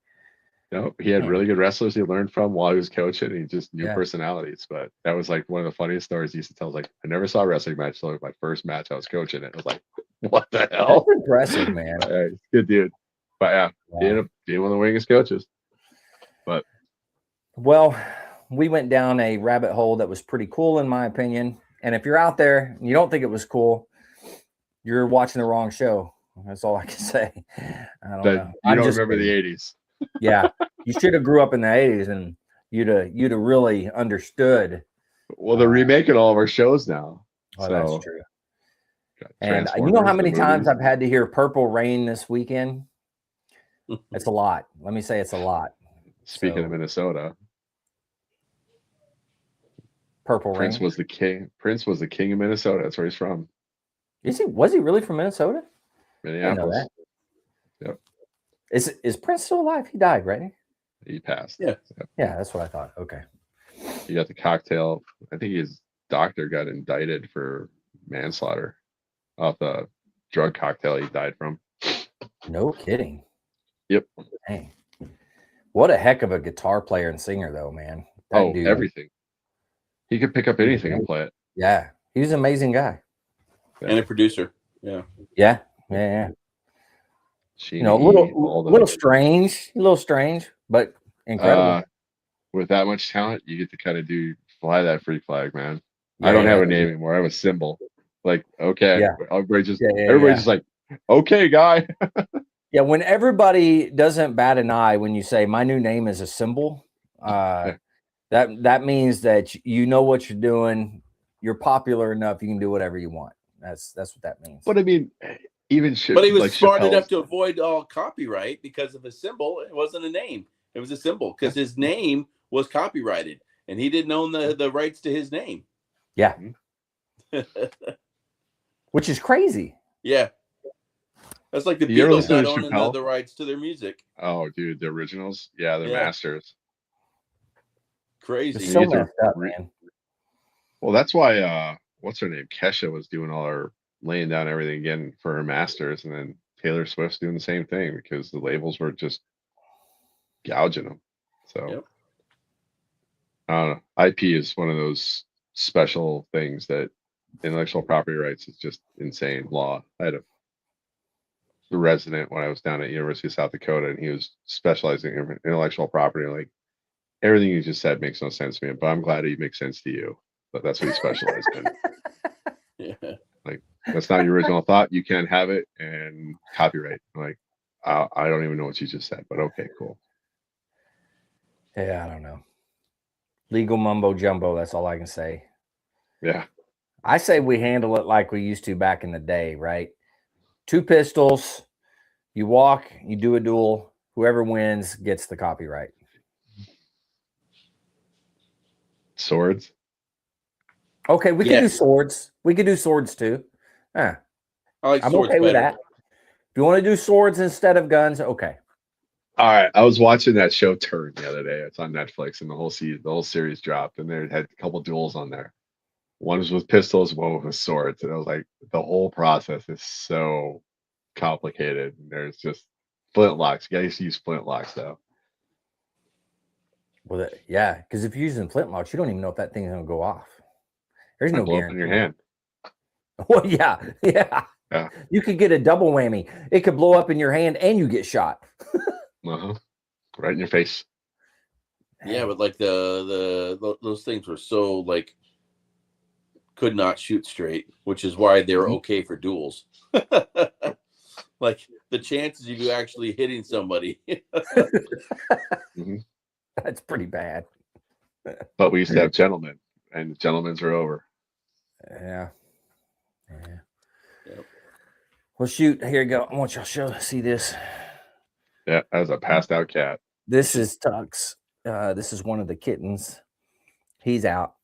No, he had really good wrestlers he learned from while he was coaching. He just knew personalities. But that was like one of the funniest stories he used to tell. Like, I never saw a wrestling match till my first match I was coaching. It was like, what the hell? That's impressive, man. Good dude. But yeah, he ended up being one of the winningest coaches. But well, we went down a rabbit hole that was pretty cool in my opinion. And if you're out there and you don't think it was cool, you're watching the wrong show. That's all I can say. I don't know. You don't remember the 80s. Yeah, you should have grew up in the 80s and you'd have really understood. Well, they're remaking all of our shows now. Oh, so that's true. And you know how many times I've had to hear Purple Rain this weekend? It's a lot. Let me say it's a lot. Speaking of Minnesota. Purple Prince Rain. was the king. Prince was the king of Minnesota. That's where he's from. Was he really from Minnesota? Minneapolis. I didn't know that. Yep. Is Prince still alive? He died, right? He passed. Yeah. Yep. Yeah, that's what I thought. Okay. He got the cocktail. I think his doctor got indicted for manslaughter off the drug cocktail he died from. No kidding. Yep. Dang. What a heck of a guitar player and singer, though, man. That dude, everything. He could pick up anything and play it. Yeah. He was an amazing guy. Yeah. And a producer. Yeah. Yeah. Yeah. Sheeny, a little strange, but incredible. With that much talent, you get to kind of fly that free flag, man. Yeah, I don't have a name anymore. I have a symbol. Like, okay. Yeah. Everybody's just like, okay, guy. Yeah, when everybody doesn't bat an eye when you say my new name is a symbol, that means that you know what you're doing. You're popular enough, you can do whatever you want. That's what that means. But I mean, but he was smart enough to avoid all copyright because of his symbol. It wasn't a name; it was a symbol because his name was copyrighted, and he didn't own the rights to his name. Yeah, which is crazy. Yeah. That's like the Beatles not owning the rights to their music. Oh, dude, the originals. Yeah, they're masters. Crazy. It's so messed up, man. Well, that's why what's her name? Kesha was doing all her laying down everything again for her masters, and then Taylor Swift's doing the same thing because the labels were just gouging them. So I don't know. IP is one of those special things that intellectual property rights is just insane law. I had a resident when I was down at University of South Dakota, and he was specializing in intellectual property. Like, everything you just said makes no sense to me, but I'm glad it makes sense to you. But that's what he specialized in. Yeah. Like, that's not your original thought. You can't have it, and copyright. Like, I don't even know what you just said, but okay, cool. Yeah, I don't know. Legal mumbo jumbo. That's all I can say. Yeah. I say we handle it like we used to back in the day, right? 2 pistols, you walk, you do a duel, whoever wins gets the copyright. Swords? Okay, we can do swords. We could do swords too. I'm okay with that. If you want to do swords instead of guns, okay. All right. I was watching that show Turn the other day. It's on Netflix, and the whole series dropped, and they had a couple duels on there. One was with pistols, one with swords. And I was like, the whole process is so complicated. There's just flintlocks. You guys use flintlocks, though. Well, yeah, because if you're using flintlocks, you don't even know if that thing's going to go off. There's no guarantee. In your hand. Well, yeah. You could get a double whammy. It could blow up in your hand and you get shot. Right in your face. Yeah, but like those things were so like could not shoot straight, which is why they were okay for duels. Like the chances of you actually hitting somebody. That's pretty bad. But we used to have gentlemen, and the gentlemen's are over. Yeah. Yep. Well, shoot, here you go. I want y'all to see this. Yeah, as a passed out cat. This is Tux. This is one of the kittens. He's out.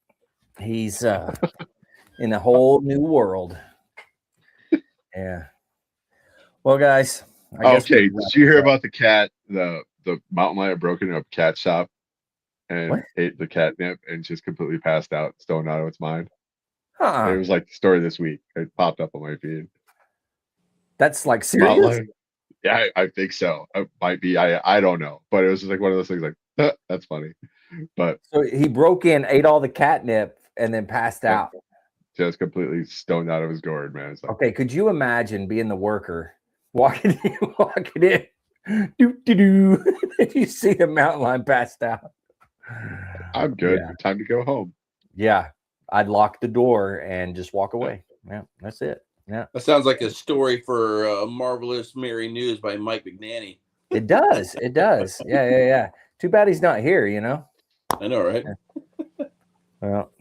He's in a whole new world. Yeah. Well, guys. Okay. Did you hear about the cat? The mountain lion broke into a cat shop and ate the catnip and just completely passed out, stoned out of its mind. It was like the story this week. It popped up on my feed. That's like serious. Yeah, I think so. It might be. I don't know, but it was just like one of those things. Like that's funny. But so he broke in, ate all the catnip, and then passed out. Just completely stoned out of his gourd, man. Like, okay, could you imagine being the worker walking in, do. You see the mountain lion passed out. I'm good. Yeah. Time to go home. Yeah, I'd lock the door and just walk away. Yeah, that's it. Yeah, that sounds like a story for Marvelous Mary News by Mike McNanny. It does. It does. Yeah. Too bad he's not here. You know. I know, right? Well,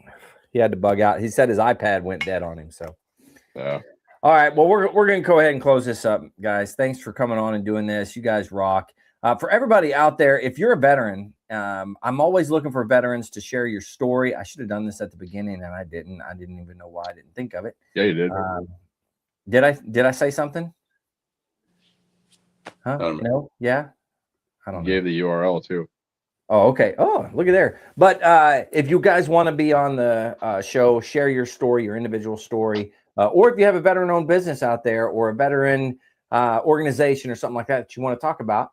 he had to bug out. He said his iPad went dead on him. So. Yeah. All right. Well, we're going to go ahead and close this up, guys. Thanks for coming on and doing this. You guys rock. For everybody out there, if you're a veteran I'm always looking for veterans to share your story. I should have done this at the beginning, and I didn't. I didn't even know why I didn't think of it. Yeah, you did. Did I say something? Huh? No? Yeah? I don't know. Gave the URL too. Oh, okay. Oh, look at there. But if you guys want to be on the show, share your story, your individual story, or if you have a veteran-owned business out there or a veteran organization or something like that you want to talk about,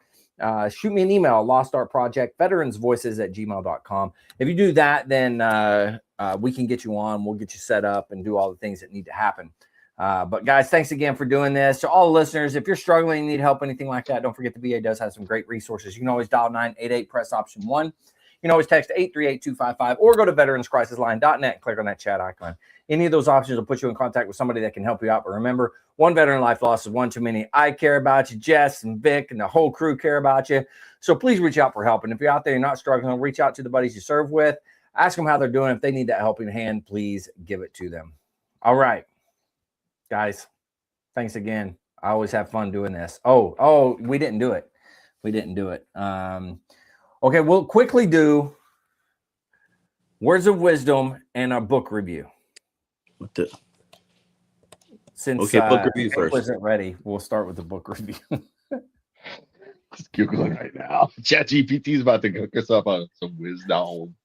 shoot me an email, Lost Art Project, veteransvoices@gmail.com. If you do that, then we can get you on. We'll get you set up and do all the things that need to happen. But guys, thanks again for doing this. To all the listeners, if you're struggling, need help, anything like that, don't forget the VA does have some great resources. You can always dial 988, press option 1. You can always text 838-255 or go to veteranscrisisline.net and click on that chat icon. Any of those options will put you in contact with somebody that can help you out. But remember, one veteran life loss is one too many. I care about you. Jess and Vic and the whole crew care about you. So please reach out for help. And if you're out there, you're not struggling, reach out to the buddies you serve with. Ask them how they're doing. If they need that helping hand, please give it to them. All right. Guys, thanks again. I always have fun doing this. Oh, we didn't do it. Okay, we'll quickly do words of wisdom and a book review. Since book review first. Wasn't ready, we'll start with the book review. Just Googling right now. ChatGPT is about to cook us up on some wisdom.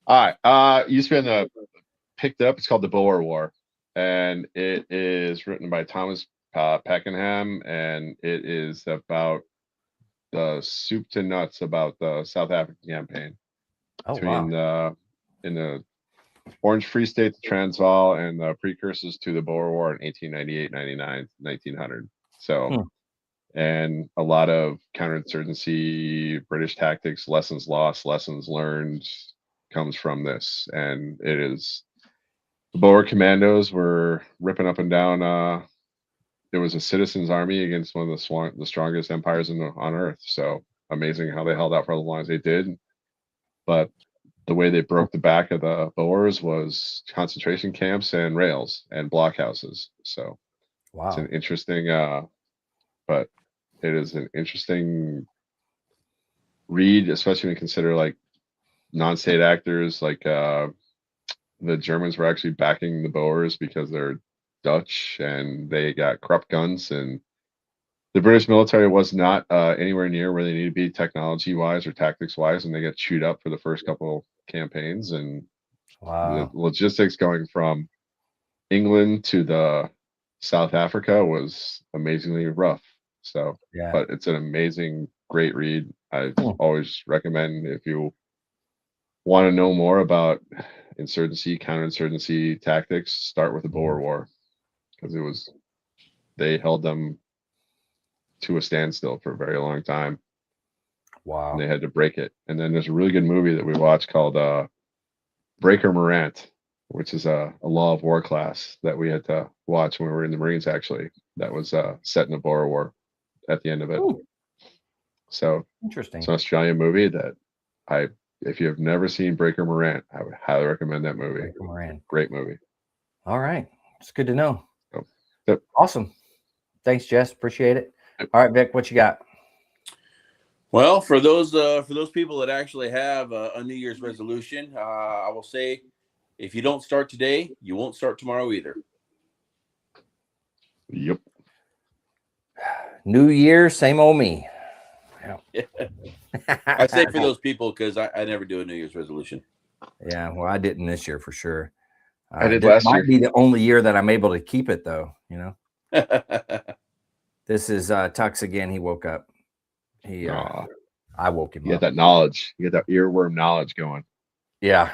All right. Used to be on picked up. It's called The Boer War. And it is written by Thomas Pakenham, and it is about the soup to nuts about the South African campaign between in the Orange Free State, the Transvaal, and the precursors to the Boer War in 1898, 99, 1900. So, and a lot of counterinsurgency, British tactics, lessons lost, lessons learned comes from this, and it is. The Boer commandos were ripping up and down. There was a citizens' army against one of the strongest empires on Earth. So amazing how they held out for as long as they did. But the way they broke the back of the Boers was concentration camps and rails and blockhouses. So it's an interesting, but it is an interesting read, especially when you consider like non-state actors like. The Germans were actually backing the Boers because they're Dutch and they got corrupt guns, and the British military was not anywhere near where they need to be technology wise or tactics wise, and they got chewed up for the first couple campaigns. And the logistics going from England to the South Africa was amazingly rough. So, but it's an amazing, great read. I always recommend if you want to know more about insurgency, counterinsurgency tactics, start with the Boer War, because they held them to a standstill for a very long time. Wow. And they had to break it. And then there's a really good movie that we watched called Breaker Morant, which is a law of war class that we had to watch when we were in the Marines, actually. That was set in the Boer War at the end of it. Ooh. So interesting. It's an Australian movie that if you have never seen Breaker Morant, I would highly recommend that movie. Breaker Morant. Great movie. All right. It's good to know. Yep. Awesome. Thanks, Jess. Appreciate it. Yep. All right, Vic, what you got? Well, for those people that actually have a New Year's resolution, I will say, if you don't start today, you won't start tomorrow either. Yep. New Year, same old me. Yeah. I say for those people because I never do a New Year's resolution. Yeah, well, I didn't this year for sure. I did last year. Might be the only year that I'm able to keep it, though. You know. This is Tux again. He woke up. I woke him up. You get that knowledge. You get that earworm knowledge going. Yeah.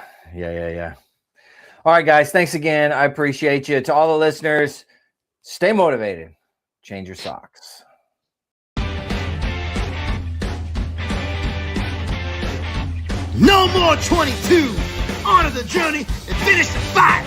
All right, guys. Thanks again. I appreciate you. To all the listeners, stay motivated. Change your socks. No more 22. Honor the journey and finish the fight.